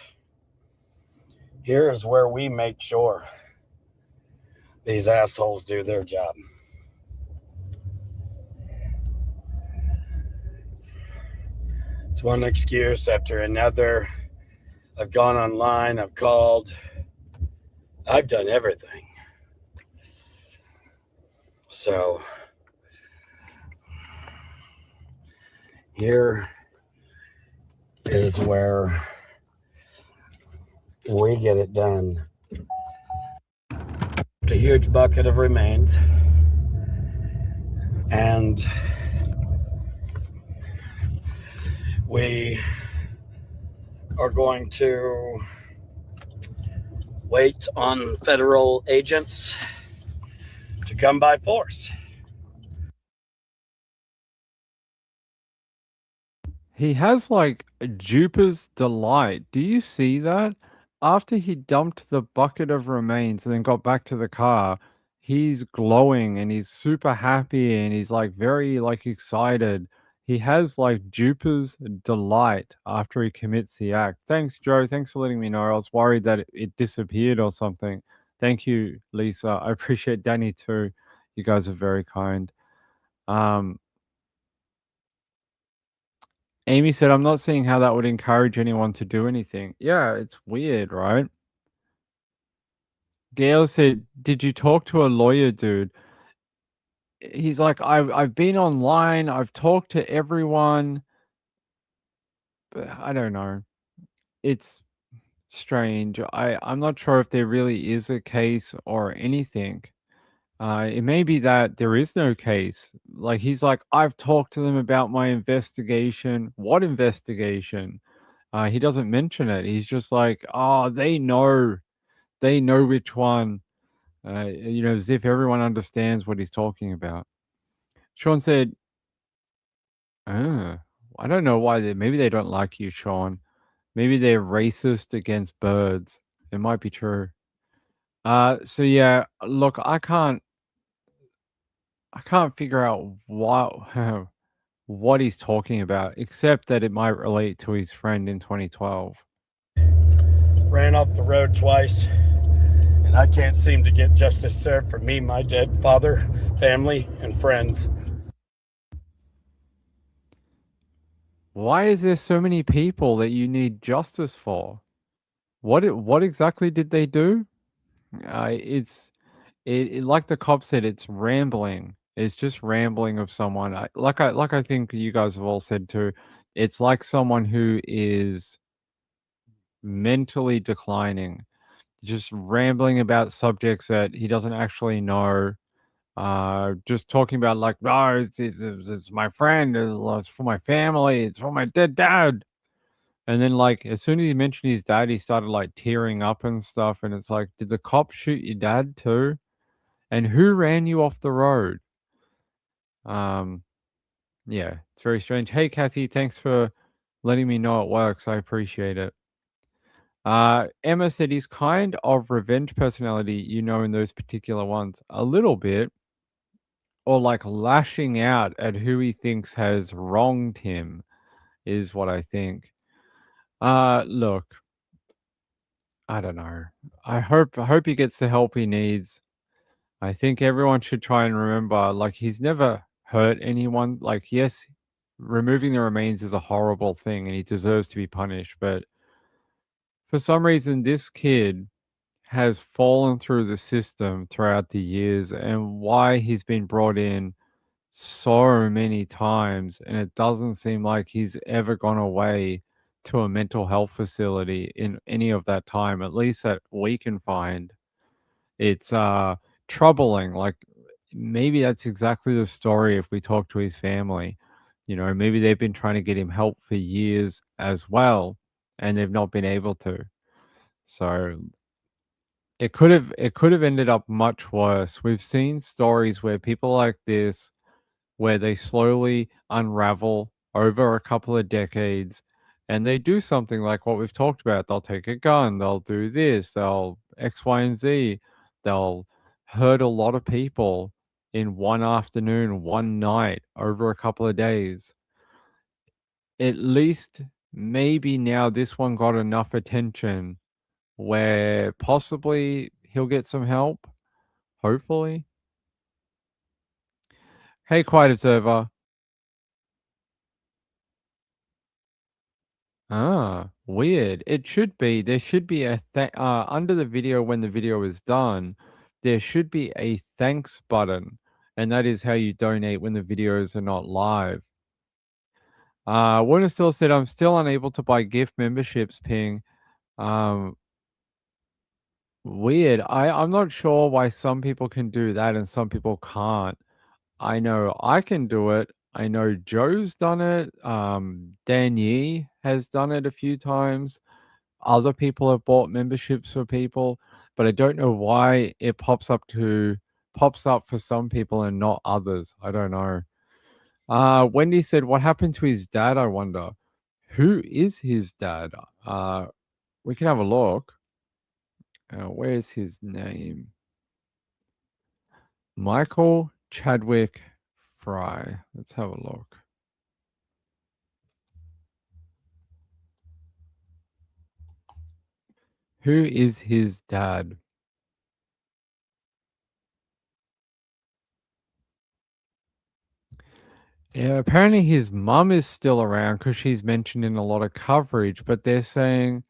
Here is where we make sure these assholes do their job. It's one excuse after another. I've gone online, I've called, I've done everything. So here is where we get it done. A huge bucket of remains, and we are going to wait on federal agents to come by force. He has like Jupiter's Delight. Do you see that? After he dumped the bucket of remains and then got back to the car, he's glowing and he's super happy and he's like very like excited. He has like Jupiter's Delight after he commits the act. Thanks, Joe. Thanks for letting me know. I was worried that it disappeared or something. Thank you, Lisa. I appreciate Danny too. You guys are very kind. Amy said, I'm not seeing how that would encourage anyone to do anything. Yeah, it's weird, right? Gail said, did you talk to a lawyer, dude? He's like, I've been online, I've talked to everyone, but I don't know. It's strange. I'm not sure if there really is a case or anything. It may be that there is no case. Like he's like, I've talked to them about my investigation. What investigation? He doesn't mention it. He's just like, oh, they know which one. As if everyone understands what he's talking about. Sean said, I don't know why. Maybe they don't like you, Sean. Maybe they're racist against birds. It might be true. So yeah, look, I can't figure out what he's talking about, except that it might relate to his friend in 2012. Ran off the road twice, and I can't seem to get justice served for me, my dead father, family, and friends. Why is there so many people that you need justice for? What exactly did they do? It's like the cop said, it's rambling. It's just rambling of someone. I think you guys have all said too. It's like someone who is mentally declining, just rambling about subjects that he doesn't actually know. Just talking about like, oh, it's my friend, it's for my family, it's for my dead dad. And then like as soon as he mentioned his dad, he started like tearing up and stuff. And it's like, did the cop shoot your dad too? And who ran you off the road? Yeah, it's very strange. Hey Kathy, thanks for letting me know it works. I appreciate it. Emma said he's kind of revenge personality, in those particular ones. A little bit. Or like lashing out at who he thinks has wronged him is what I think. Look, I don't know. I hope he gets the help he needs. I think everyone should try and remember, like, he's never hurt anyone. Like, yes, removing the remains is a horrible thing and he deserves to be punished. But for some reason, this kid has fallen through the system throughout the years, and why he's been brought in so many times, and it doesn't seem like he's ever gone away to a mental health facility in any of that time, at least that we can find. It's troubling. Like maybe that's exactly the story if we talk to his family. Maybe they've been trying to get him help for years as well, and they've not been able to. So it could have ended up much worse. We've seen stories where people like this, where they slowly unravel over a couple of decades, and they do something like what we've talked about. They'll take a gun, they'll do this, they'll X, Y, and Z. They'll hurt a lot of people in one afternoon, one night, over a couple of days. At least maybe now this one got enough attention where possibly he'll get some help. Hopefully. Hey, Quiet Observer. Ah, weird. It should be. There should be a under the video when the video is done, there should be a thanks button, and that is how you donate when the videos are not live. Warner still said, I'm still unable to buy gift memberships, Ping. Weird. I'm not sure why some people can do that and some people can't. I know I can do it. I know Joe's done it. Dan Yee has done it a few times. Other people have bought memberships for people, but I don't know why it pops up for some people and not others. I don't know. Wendy said, what happened to his dad, I wonder? Who is his dad? We can have a look. Where's his name? Michael Chadwick Fry. Let's have a look. Who is his dad? Yeah, apparently his mum is still around because she's mentioned in a lot of coverage, but they're saying,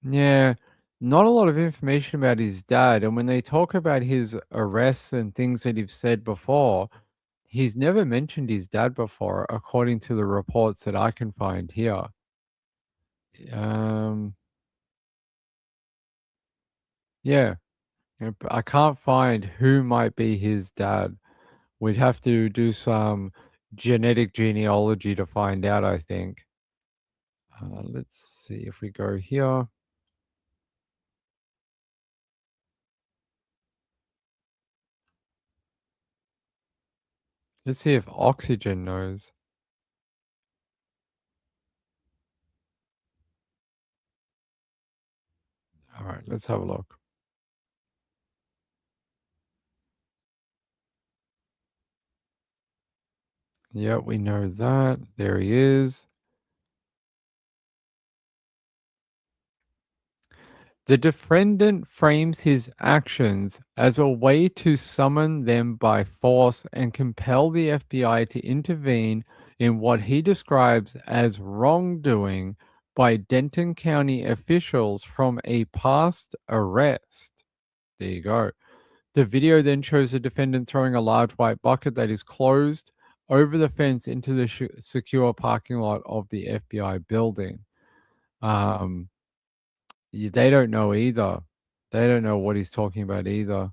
yeah, not a lot of information about his dad. And when they talk about his arrests and things that he's said before, he's never mentioned his dad before, according to the reports that I can find here. Yeah, I can't find who might be his dad. We'd have to do some genetic genealogy to find out, I think. Let's see if we go here. Let's see if Oxygen knows. All right, let's have a look. Yeah, we know that. There he is. The defendant frames his actions as a way to summon them by force and compel the FBI to intervene in what he describes as wrongdoing by Denton County officials from a past arrest. There you go. The video then shows the defendant throwing a large white bucket that is closed over the fence into the secure parking lot of the FBI building. They don't know either. They don't know what he's talking about either.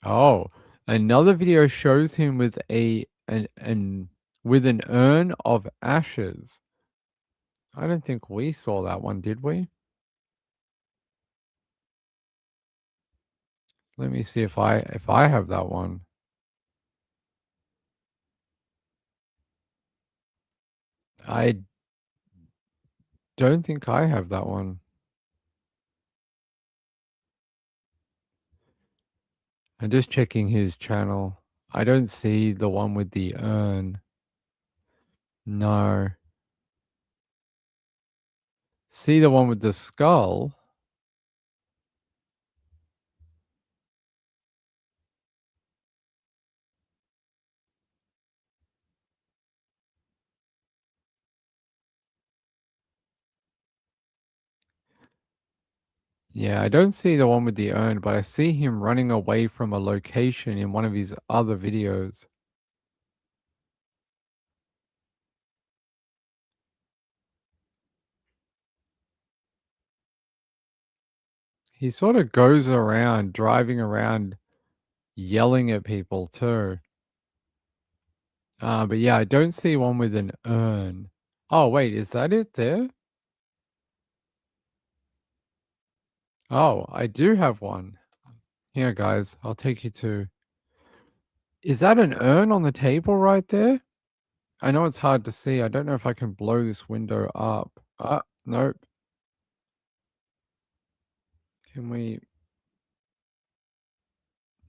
Oh, another video shows him with with an urn of ashes. I don't think we saw that one, did we? Let me see if I have that one. I don't think I have that one. I'm just checking his channel. I don't see the one with the urn. No. See the one with the skull? Yeah, I don't see the one with the urn, but I see him running away from a location in one of his other videos. He sort of goes around, driving around, yelling at people too. But yeah, I don't see one with an urn. Oh, wait, is that it there? Oh, I do have one. Here, guys, I'll take you to. Is that an urn on the table right there? I know it's hard to see. I don't know if I can blow this window up. Nope. Can we?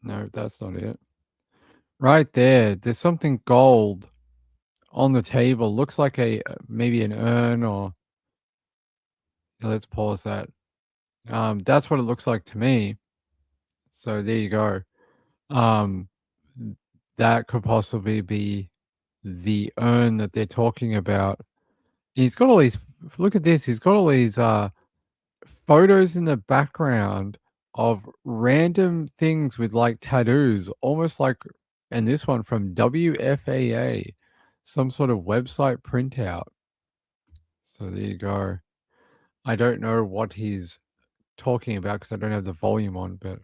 No, that's not it. Right there. There's something gold on the table. Looks like maybe an urn or. Let's pause that. That's what it looks like to me. So there you go. That could possibly be the urn that they're talking about. He's got all these. Look at this. He's got all these photos in the background of random things with like tattoos, almost like, and this one from WFAA, some sort of website printout. So there you go. I don't know what he's talking about because I don't have the volume on, but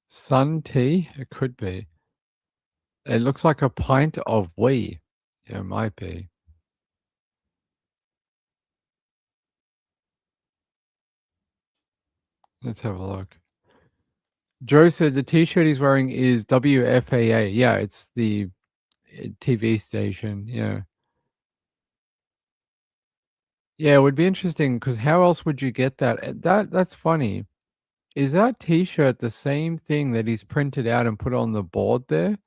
Sun tea, it could be. It looks like a pint of wee. Yeah, it might be. Let's have a look. Joe said the t-shirt he's wearing is WFAA. Yeah, it's the TV station. Yeah. Yeah, it would be interesting because how else would you get that? That's funny. Is that t-shirt the same thing that he's printed out and put on the board there?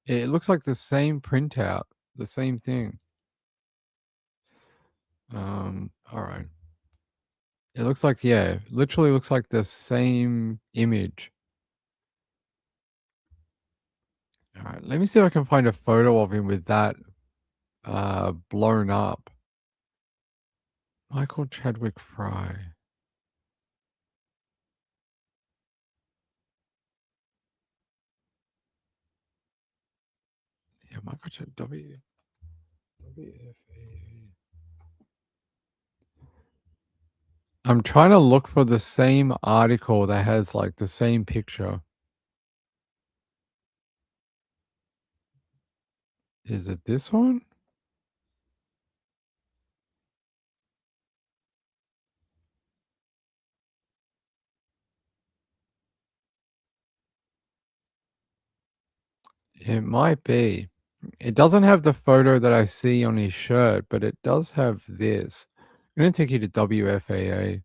It looks like the same printout, the same thing. All right. It looks like, yeah, literally looks like the same image. All right, let me see if I can find a photo of him with that blown up. Michael Chadwick Fry. Yeah, Michael Chadwick WFAA. I'm trying to look for the same article that has like the same picture. Is it this one? It might be. It doesn't have the photo that I see on his shirt, but it does have this. I'm going to take you to WFAA.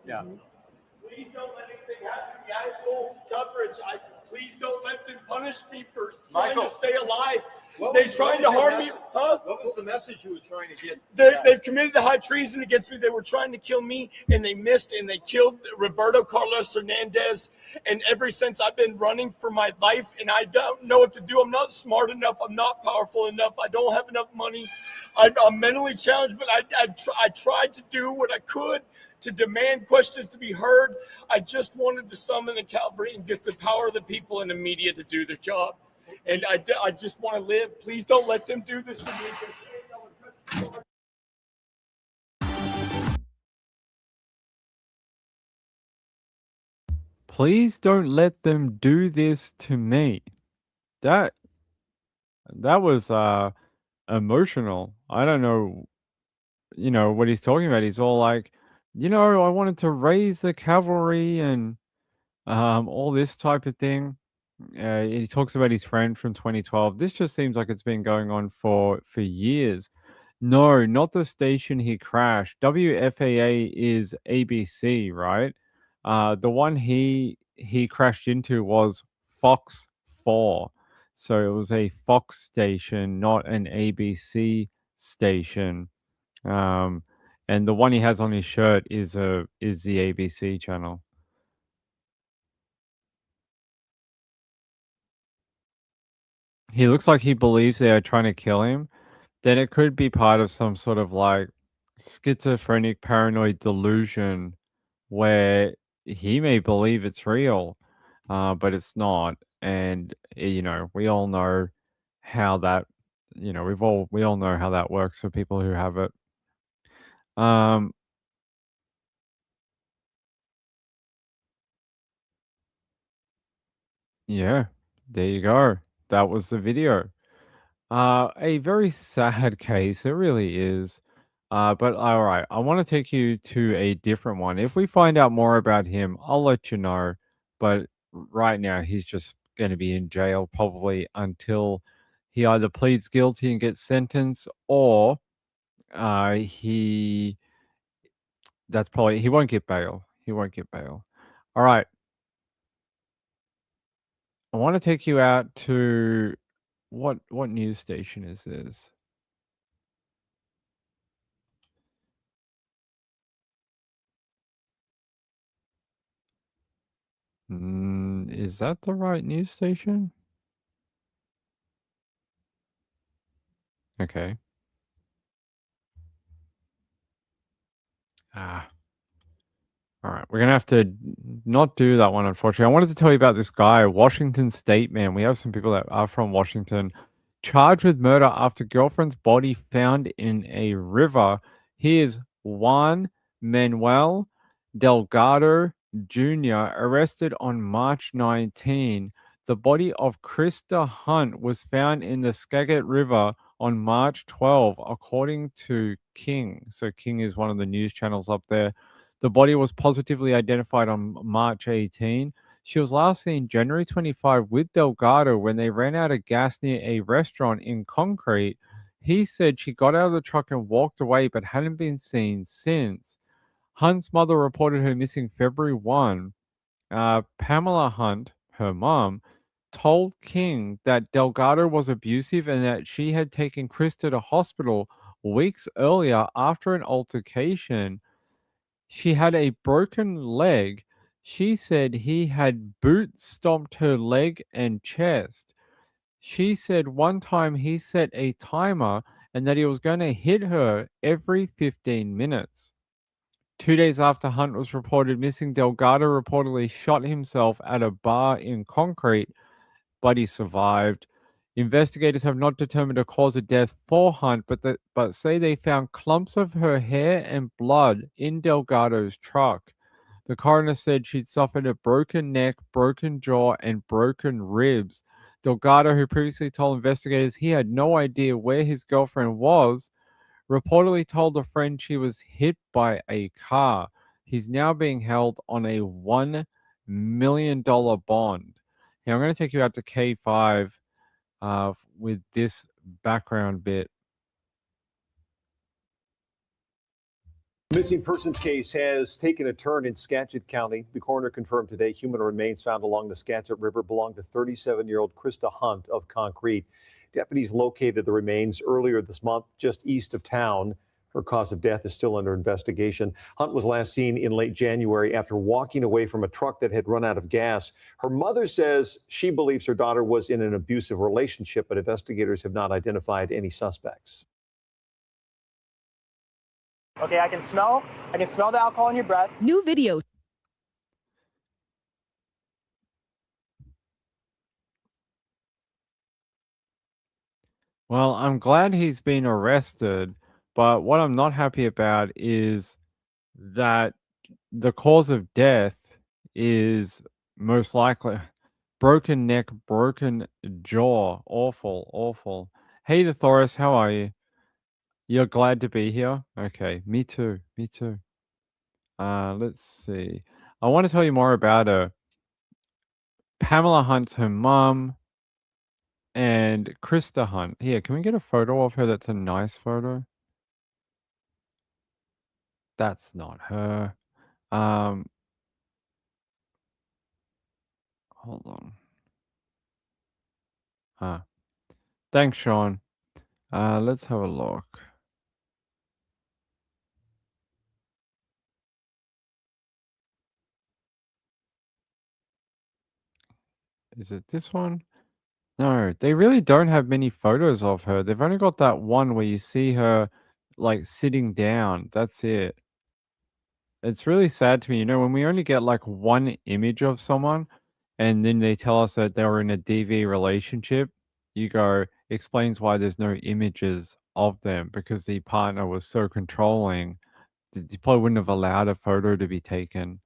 Yeah. Please don't let anything happen to me. I have full coverage. Please don't let them punish me for trying to stay alive. They're trying to harm me. Huh? What was the message you were trying to get? They've committed a high treason against me. They were trying to kill me, and they missed, and they killed Roberto Carlos Hernandez. And ever since, I've been running for my life, and I don't know what to do. I'm not smart enough. I'm not powerful enough. I don't have enough money. I'm mentally challenged, but I tried to do what I could to demand questions to be heard. I just wanted to summon the cavalry and get the power of the people and the media to do their job. And I just want to live. Please don't let them do this to me. Please don't let them do this to me. That was emotional. I don't know, what he's talking about. He's all like, I wanted to raise the cavalry and all this type of thing. He talks about his friend from 2012. This just seems like it's been going on for years. No, not the station he crashed. WFAA is ABC, right? The one he crashed into was Fox 4. So it was a Fox station, not an ABC station. And the one he has on his shirt is the ABC channel. He looks like he believes they are trying to kill him. Then it could be part of some sort of like schizophrenic paranoid delusion where he may believe it's real, but it's not. And we all know how that, we all know how that works for people who have it. Yeah, there you go. That was the video. A very sad case, it really is. But all right, I want to take you to a different one. If we find out more about him, I'll let you know. But right now, he's just going to be in jail probably until he either pleads guilty and gets sentenced, or he that's probably he won't get bail. He won't get bail. All right, I want to take you out to what news station is this? Is that the right news station? Okay. Ah, all right. We're gonna have to not do that one, unfortunately. I wanted to tell you about this guy, Washington State man. We have some people that are from Washington, charged with murder after girlfriend's body found in a river. He is Juan Manuel Delgado Jr., arrested on March 19. The body of Krista Hunt was found in the Skagit River on March 12, according to King. So King is one of the news channels up there. The body was positively identified on March 18. She was last seen January 25 with Delgado when they ran out of gas near a restaurant in Concrete. He said she got out of the truck and walked away but hadn't been seen since. Hunt's mother reported her missing February 1. Pamela Hunt, her mom, told King that Delgado was abusive and that she had taken Krista to hospital weeks earlier after an altercation. She had a broken leg. She said he had boot stomped her leg and chest. She said one time he set a timer and that he was going to hit her every 15 minutes. 2 days after Hunt was reported missing, Delgado reportedly shot himself at a bar in Concrete, but he survived. Investigators have not determined a cause of death for Hunt, but say they found clumps of her hair and blood in Delgado's truck. The coroner said she'd suffered a broken neck, broken jaw, and broken ribs. Delgado, who previously told investigators he had no idea where his girlfriend was, reportedly told a friend she was hit by a car. He's now being held on a $1 million bond. Now, I'm going to take you out to K5 with this background bit. Missing persons case has taken a turn in Skagit County. The coroner confirmed today human remains found along the Skagit River belonged to 37-year-old Krista Hunt of Concrete. Deputies located the remains earlier this month just east of town. Her cause of death is still under investigation. Hunt was last seen in late January after walking away from a truck that had run out of gas. Her mother says she believes her daughter was in an abusive relationship, but investigators have not identified any suspects. Okay, I can smell the alcohol in your breath. New video. Well, I'm glad he's been arrested, but what I'm not happy about is that the cause of death is most likely broken neck, broken jaw. Awful, awful. Hey, the Thoris, how are you? You're glad to be here? Okay, me too. Me too. Let's see. I want to tell you more about her. Pamela Hunt's her mum and Krista Hunt. Here, can we get a photo of her that's a nice photo? That's not her. Hold on. Thanks, Sean. Let's have a look. Is it this one? No, they really don't have many photos of her. They've only got that one where you see her like sitting down. That's it. It's really sad to me, when we only get like one image of someone and then they tell us that they were in a DV relationship, you go, explains why there's no images of them because the partner was so controlling. They probably wouldn't have allowed a photo to be taken.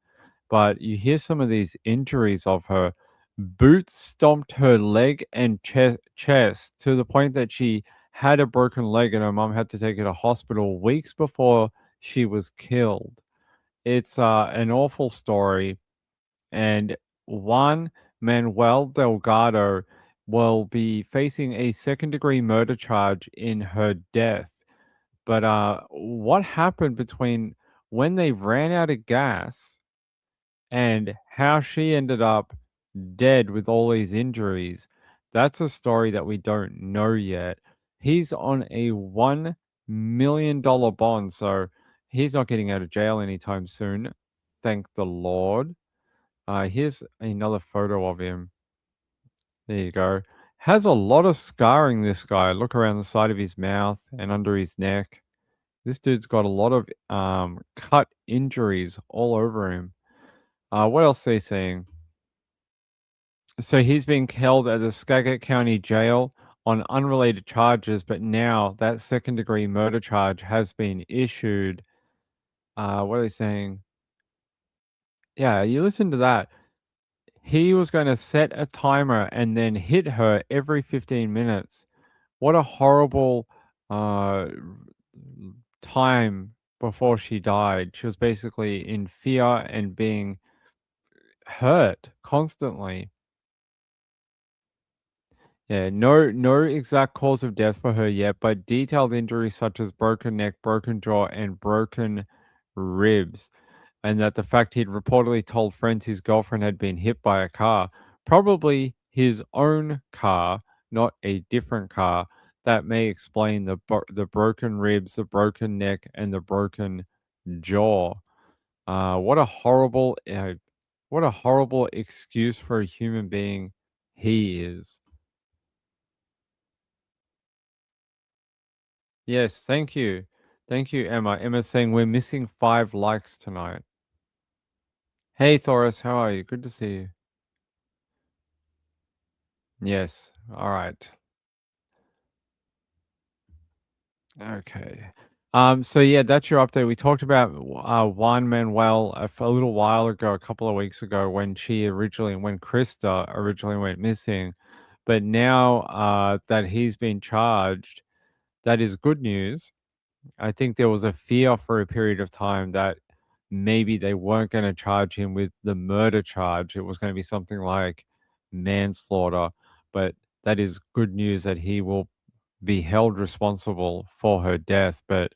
But you hear some of these injuries of her. Boots stomped her leg and chest to the point that she had a broken leg and her mom had to take her to hospital weeks before she was killed. It's an awful story. And Juan Manuel Delgado will be facing a second-degree murder charge in her death. But what happened between when they ran out of gas and how she ended up dead with all these injuries, that's a story that we don't know yet. He's on a $1 million bond, so he's not getting out of jail anytime soon. Thank the Lord. Here's another photo of him. There you go. Has a lot of scarring, this guy. Look around the side of his mouth and under his neck. This dude's got a lot of cut injuries all over him. What else are they saying? So he's been held at the Skagit County Jail on unrelated charges, but now that second-degree murder charge has been issued. What are they saying? Yeah, you listen to that. He was going to set a timer and then hit her every 15 minutes. What a horrible time before she died. She was basically in fear and being hurt constantly. Yeah, no exact cause of death for her yet, but detailed injuries such as broken neck, broken jaw, and broken ribs. And that the fact he'd reportedly told friends his girlfriend had been hit by a car, probably his own car, not a different car. That may explain the broken ribs, the broken neck, and the broken jaw. What a horrible excuse for a human being he is. Yes, thank you. Thank you, Emma. Emma's saying we're missing 5 likes tonight. Hey, Thoris, how are you? Good to see you. Yes, all right. Okay. So yeah, that's your update. We talked about Juan Manuel a little while ago, a couple of weeks ago, when Krista originally went missing. But now that he's been charged, that is good news. I think there was a fear for a period of time that maybe they weren't going to charge him with the murder charge. It was going to be something like manslaughter. But that is good news that he will be held responsible for her death. But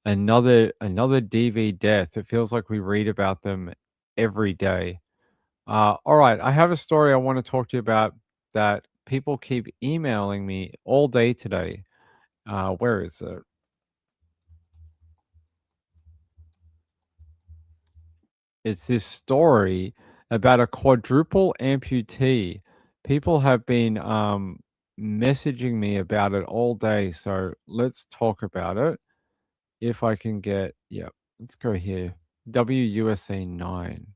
another DV death. It feels like we read about them every day. All right, I have a story I want to talk to you about that people keep emailing me all day today. Where is it? It's this story about a quadruple amputee. People have been messaging me about it all day, so let's talk about it. If I can get, yeah, let's go here. WUSA 9.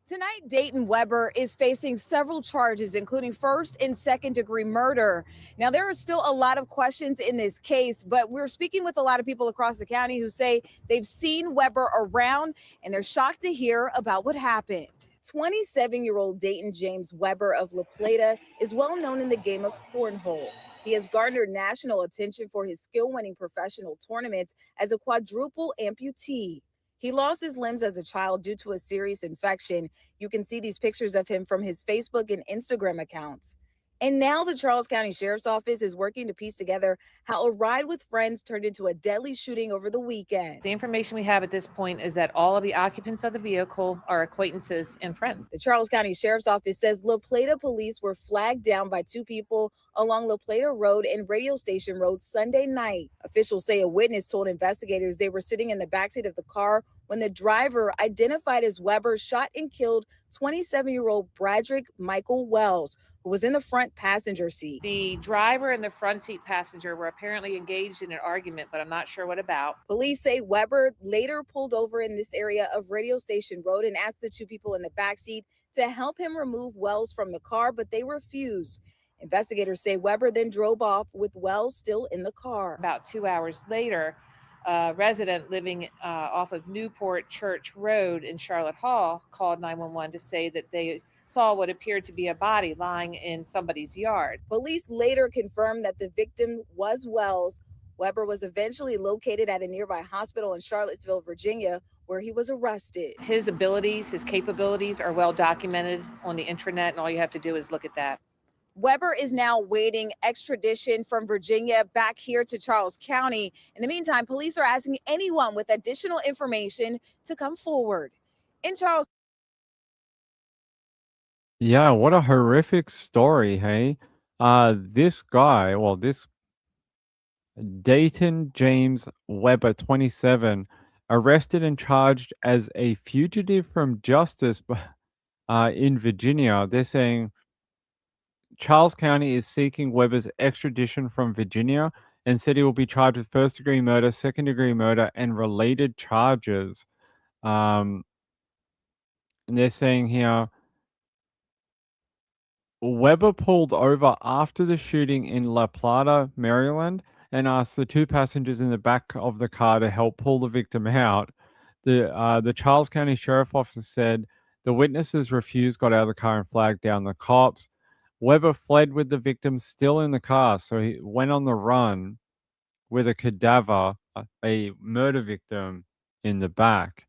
Tonight, Dayton Weber is facing several charges, including first and second degree murder. Now, there are still a lot of questions in this case, but we're speaking with a lot of people across the county who say they've seen Weber around and they're shocked to hear about what happened. 27-year-old Dayton James Weber of La Plata is well known in the game of cornhole. He has garnered national attention for his skill-winning professional tournaments as a quadruple amputee. He lost his limbs as a child due to a serious infection. You can see these pictures of him from his Facebook and Instagram accounts. And now the Charles County Sheriff's Office is working to piece together how a ride with friends turned into a deadly shooting over the weekend. The information we have at this point is that all of the occupants of the vehicle are acquaintances and friends. The Charles County Sheriff's Office says La Plata police were flagged down by 2 people along La Plata Road and Radio Station Road Sunday night. Officials say a witness told investigators they were sitting in the backseat of the car when the driver, identified as Weber, shot and killed 27-year-old Bradrick Michael Wells, who was in the front passenger seat. The driver and the front seat passenger were apparently engaged in an argument, but I'm not sure what about. Police say Weber later pulled over in this area of Radio Station Road and asked the 2 people in the backseat to help him remove Wells from the car, but they refused. Investigators say Weber then drove off with Wells still in the car. About 2 hours later, resident living off of Newport Church Road in Charlotte Hall called 911 to say that they saw what appeared to be a body lying in somebody's yard. Police later confirmed that the victim was Wells. Weber was eventually located at a nearby hospital in Charlottesville, Virginia, where he was arrested. His abilities, his capabilities are well documented on the intranet, and all you have to do is look at that. Weber is now waiting extradition from Virginia back here to Charles County. In the meantime, police are asking anyone with additional information to come forward. In Charles. Yeah, what a horrific story, hey? This guy, well, this Dayton James Weber, 27, arrested and charged as a fugitive from justice in Virginia. They're saying Charles County is seeking Weber's extradition from Virginia and said he will be charged with first-degree murder, second-degree murder, and related charges. And they're saying here, Weber pulled over after the shooting in La Plata, Maryland, and asked the two passengers in the back of the car to help pull the victim out. The Charles County Sheriff Officer said the witnesses refused, got out of the car, and flagged down the cops. Weber fled with the victim still in the car, so he went on the run with a cadaver, a murder victim, in the back.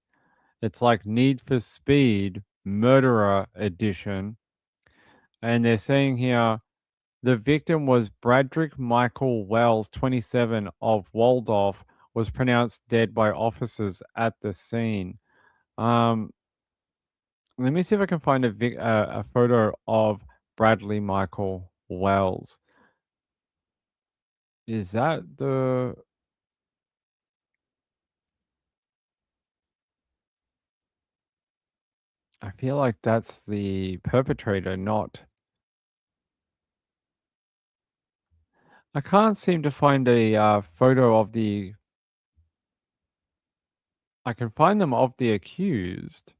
It's like Need for Speed Murderer Edition. And they're saying here, the victim was Bradrick Michael Wells, 27, of Waldorf, was pronounced dead by officers at the scene. Let me see if I can find a photo of Bradley Michael Wells. Is that the... I feel like that's the perpetrator, not... I can't seem to find a photo of the... I can find them of the accused,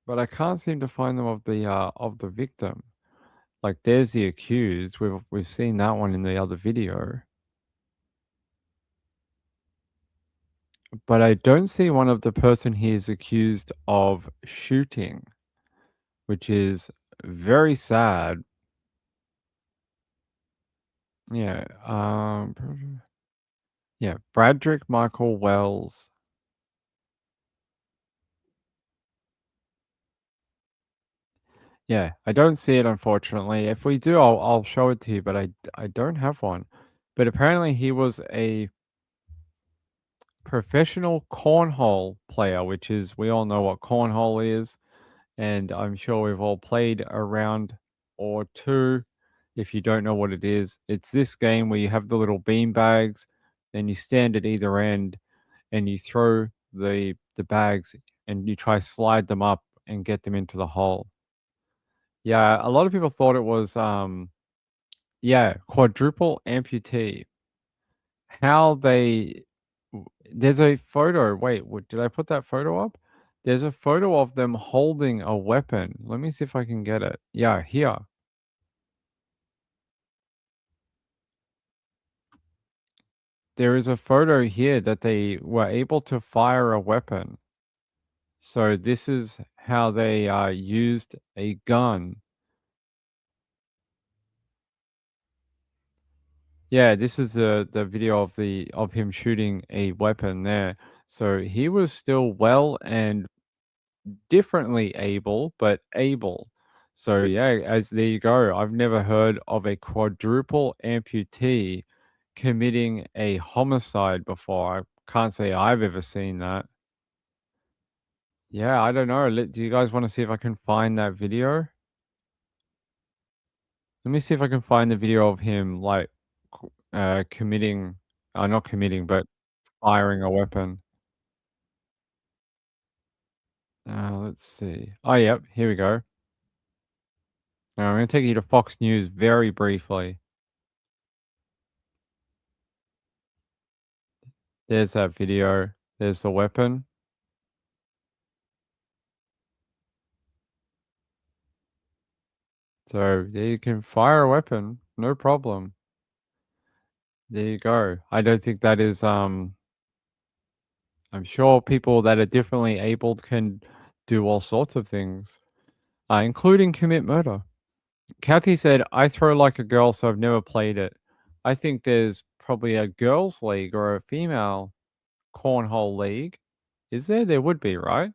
but I can't seem to find them of the victim. Like, there's the accused. We've seen that one in the other video. But I don't see one of the person he is accused of shooting, which is very sad. Yeah, yeah, Bradrick Michael Wells. Yeah, I don't see it, unfortunately. If we do, I'll show it to you, but I don't have one. But apparently he was a professional cornhole player, which is, we all know what cornhole is, and I'm sure we've all played a round or two. If you don't know what it is, it's this game where you have the little bean bags and you stand at either end and you throw the bags and you try slide them up and get them into the hole. Yeah, a lot of people thought it was yeah, quadruple amputee. How they... There's a photo. Wait, did I put that photo up? There's a photo of them holding a weapon. Let me see if I can get it. Yeah, here. There is a photo here that they were able to fire a weapon. So this is how they used a gun. Yeah, this is the video of him shooting a weapon there. So he was still well and differently able, but able. So yeah, there you go. I've never heard of a quadruple amputee committing a homicide before. I can't say I've ever seen that. Yeah, I don't know. Do you guys want to see if I can find that video? Let me see if I can find the video of him, like, committing, not committing, but firing a weapon. Let's see. Oh, yep, here we go. Now, I'm going to take you to Fox News very briefly. There's that video. There's the weapon. So there you can fire a weapon, no problem. There you go. I don't think that is I'm sure people that are differently abled can do all sorts of things, including commit murder. Kathy said, I throw like a girl, so I've never played it. I think there's probably a girls' league or a female cornhole league. Is there? There would be, right?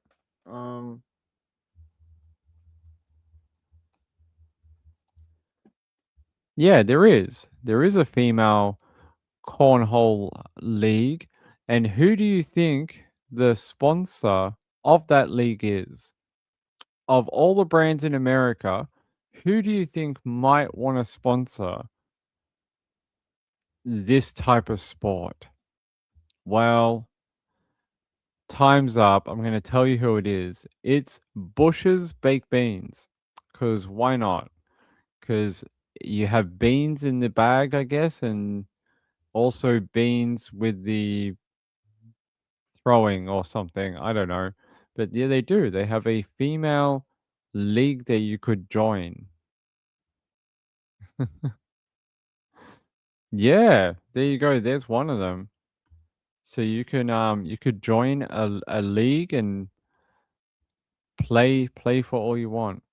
Yeah, there is. There is a female cornhole league. And who do you think the sponsor of that league is? Of all the brands in America, who do you think might want to sponsor this type of sport? Well, time's up. I'm going to tell you who it is. It's Bush's Baked Beans. Because why not? Because you have beans in the bag, I guess, and also beans with the throwing or something. I don't know. But yeah, they do. They have a female league that you could join. Yeah, there you go. There's one of them. So you could join a league and play for all you want.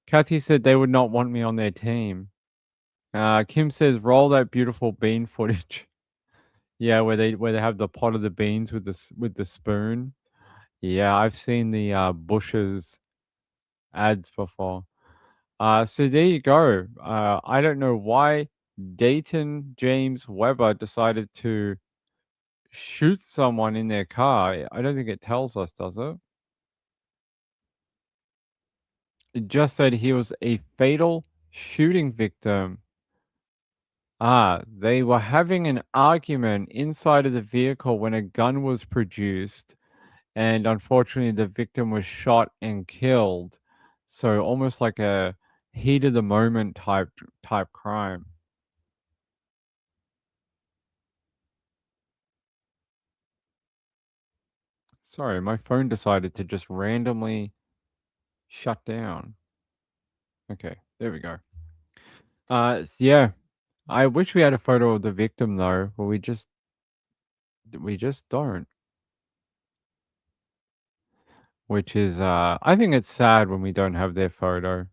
Kathy said they would not want me on their team. Kim says roll that beautiful bean footage. Yeah, where they have the pot of the beans with the spoon. Yeah, I've seen the Bush's ads before. So there you go. I don't know why Dayton James Weber decided to shoot someone in their car. I don't think it tells us, does it? It just said he was a fatal shooting victim. They were having an argument inside of the vehicle when a gun was produced, and unfortunately the victim was shot and killed. So almost like a heat of the moment type crime. Sorry, my phone decided to just randomly shut down. Okay, there we go. Yeah, I wish we had a photo of the victim though, but we just don't. Which is, I think it's sad when we don't have their photo.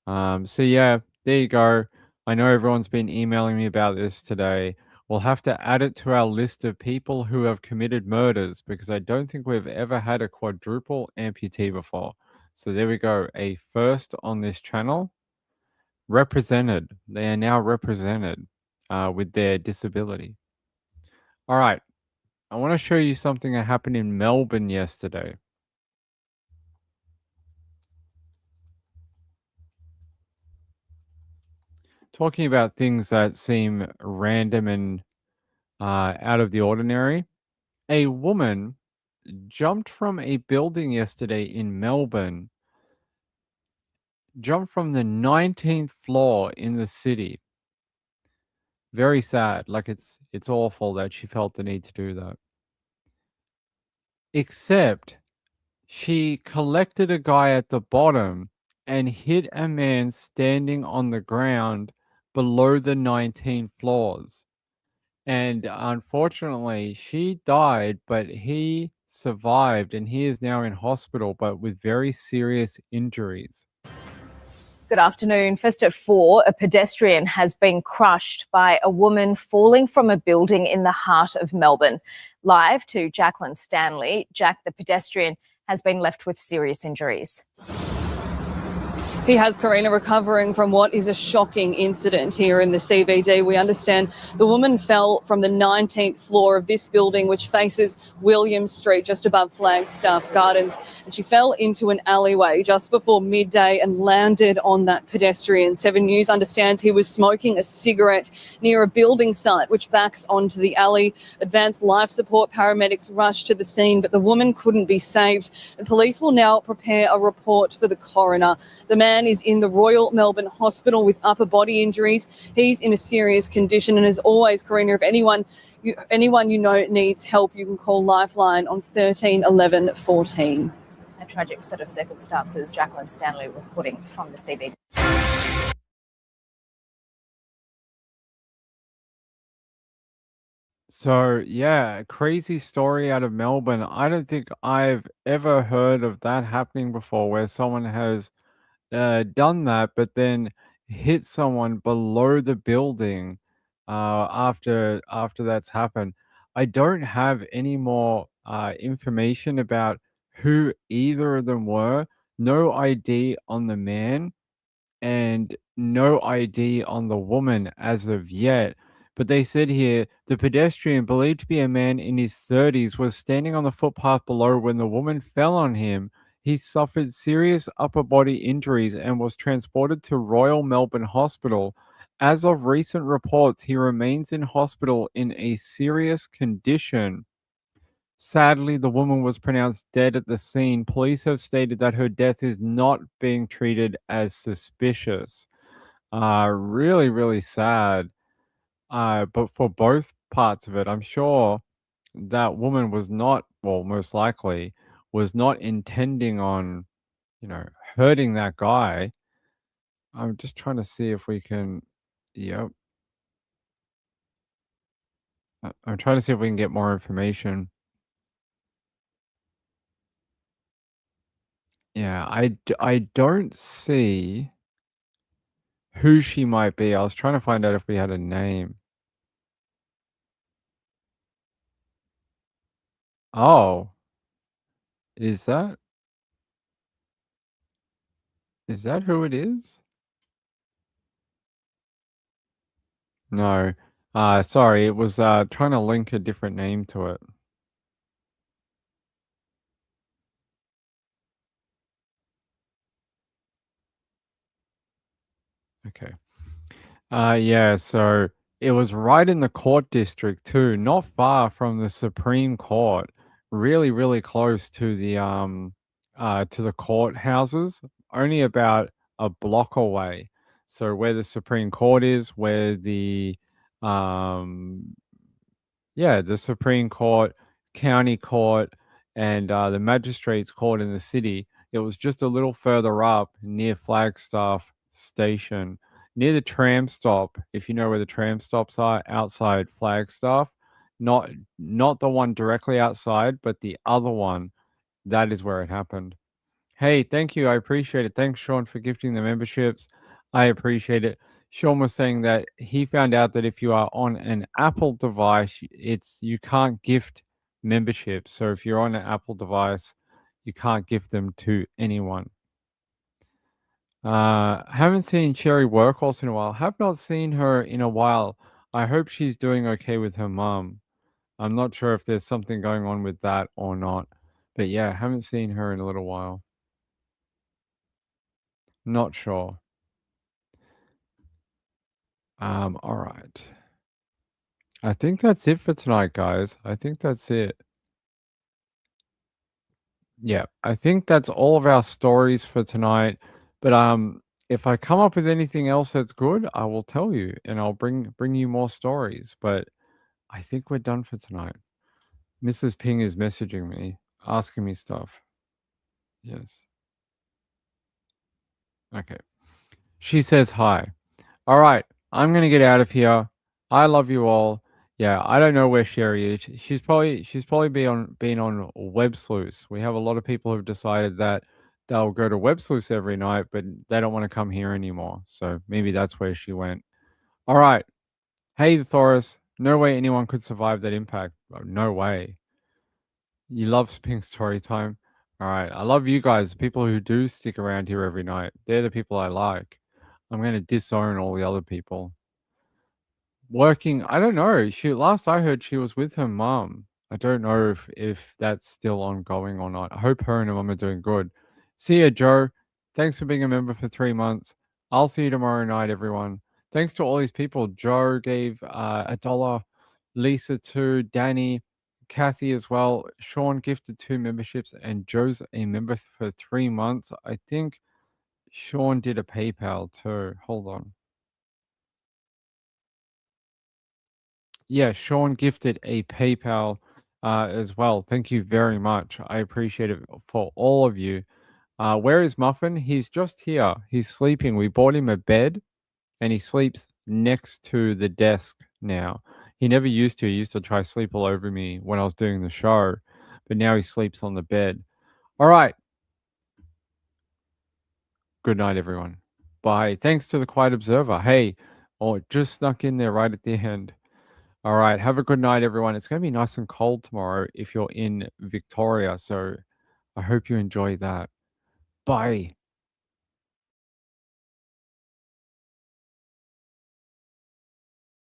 So yeah, there you go. I know everyone's been emailing me about this today. We'll have to add it to our list of people who have committed murders because I don't think we've ever had a quadruple amputee before. So there we go. A first on this channel. Represented. They are now represented with their disability. All right. I want to show you something that happened in Melbourne yesterday. Talking about things that seem random and out of the ordinary. A woman jumped from a building yesterday in Melbourne. Jumped from the 19th floor in the city. Very sad. Like it's awful that she felt the need to do that. Except she collected a guy at the bottom and hit a man standing on the ground below the 19 floors. And unfortunately, she died, but he survived and he is now in hospital, but with very serious injuries. Good afternoon. First at 4, a pedestrian has been crushed by a woman falling from a building in the heart of Melbourne. Live to Jacqueline Stanley. Jack, the pedestrian, has been left with serious injuries. He has, Karina, recovering from what is a shocking incident here in the CBD. We understand the woman fell from the 19th floor of this building, which faces William Street, just above Flagstaff Gardens. And she fell into an alleyway just before midday and landed on that pedestrian. 7 News understands he was smoking a cigarette near a building site, which backs onto the alley. Advanced life support paramedics rushed to the scene, but the woman couldn't be saved. And police will now prepare a report for the coroner. The man is in the Royal Melbourne Hospital with upper body injuries. He's in a serious condition, and as always, Karina, if anyone you know needs help, you can call Lifeline on 13 11 14. A tragic set of circumstances. Jacqueline Stanley reporting from the CBD. So, yeah, crazy story out of Melbourne. I don't think I've ever heard of that happening before where someone has done that, but then hit someone below the building after that's happened. I don't have any more information about who either of them were. No ID on the man and no ID on the woman as of yet. But they said here the pedestrian, believed to be a man in his 30s, was standing on the footpath below when the woman fell on him. He suffered serious upper body injuries and was transported to Royal Melbourne Hospital. As of recent reports, he remains in hospital in a serious condition. Sadly, the woman was pronounced dead at the scene. Police have stated that her death is not being treated as suspicious. Really, really sad. But for both parts of it, I'm sure that woman was not, well, most likely, was not intending on, hurting that guy. I'm just trying to see if we can, yep. I'm trying to see if we can get more information. Yeah, I don't see who she might be. I was trying to find out if we had a name. Oh, is that who it is? No. Sorry, it was trying to link a different name to it. Okay. Yeah, so it was right in the court district too, not far from the Supreme Court. Really, really close to the courthouses, only about a block away. So where the Supreme Court is, where um the Supreme Court, County Court, and the Magistrates Court in the city. It was just a little further up near Flagstaff Station, near the tram stop. If you know where the tram stops are, outside Flagstaff, not the one directly outside, but the other one. That is where it happened. Hey, thank you. I appreciate it. Thanks, Sean, for gifting the memberships. I appreciate it. Sean was saying that he found out that if you are on an Apple device, you can't gift memberships. So if you're on an Apple device, you can't gift them to anyone. Haven't seen Cherry Workhorse in a while. Have not seen her in a while. I hope she's doing okay with her mum. I'm not sure if there's something going on with that or not. But yeah, haven't seen her in a little while. Not sure. All right. I think that's it for tonight, guys. I think that's it. Yeah, I think that's all of our stories for tonight. But if I come up with anything else that's good, I will tell you and I'll bring you more stories. But I think we're done for tonight. Mrs. Ping is messaging me, asking me stuff. Yes. Okay. She says hi. All right, I'm gonna get out of here. I love you all. Yeah, I don't know where Sherry is. She's probably been on Web Sleuths. We have a lot of people who've decided that they'll go to Web Sleuths every night, but they don't want to come here anymore. So maybe that's where she went. All right. Hey, Thoris. No way anyone could survive that impact. No way. You love Pink Story Time. All right. I love you guys, the people who do stick around here every night. They're the people I like. I'm going to disown all the other people. Working, I don't know. Last I heard, she was with her mum. I don't know if that's still ongoing or not. I hope her and her mum are doing good. See ya, Joe. Thanks for being a member for 3 months. I'll see you tomorrow night, everyone. Thanks to all these people. Joe gave $1, Lisa 2, Danny, Kathy as well. Sean gifted 2 memberships, and Joe's a member for 3 months. I think Sean did a PayPal too. Hold on. Yeah, Sean gifted a PayPal as well. Thank you very much. I appreciate it for all of you. Where is Muffin? He's just here. He's sleeping. We bought him a bed and he sleeps next to the desk now. He never used to. He used to try to sleep all over me when I was doing the show, but now he sleeps on the bed. All right. Good night, everyone. Bye. Thanks to the Quiet Observer. Hey, oh, it just snuck in there right at the end. All right. Have a good night, everyone. It's going to be nice and cold tomorrow if you're in Victoria. So I hope you enjoy that. Bye.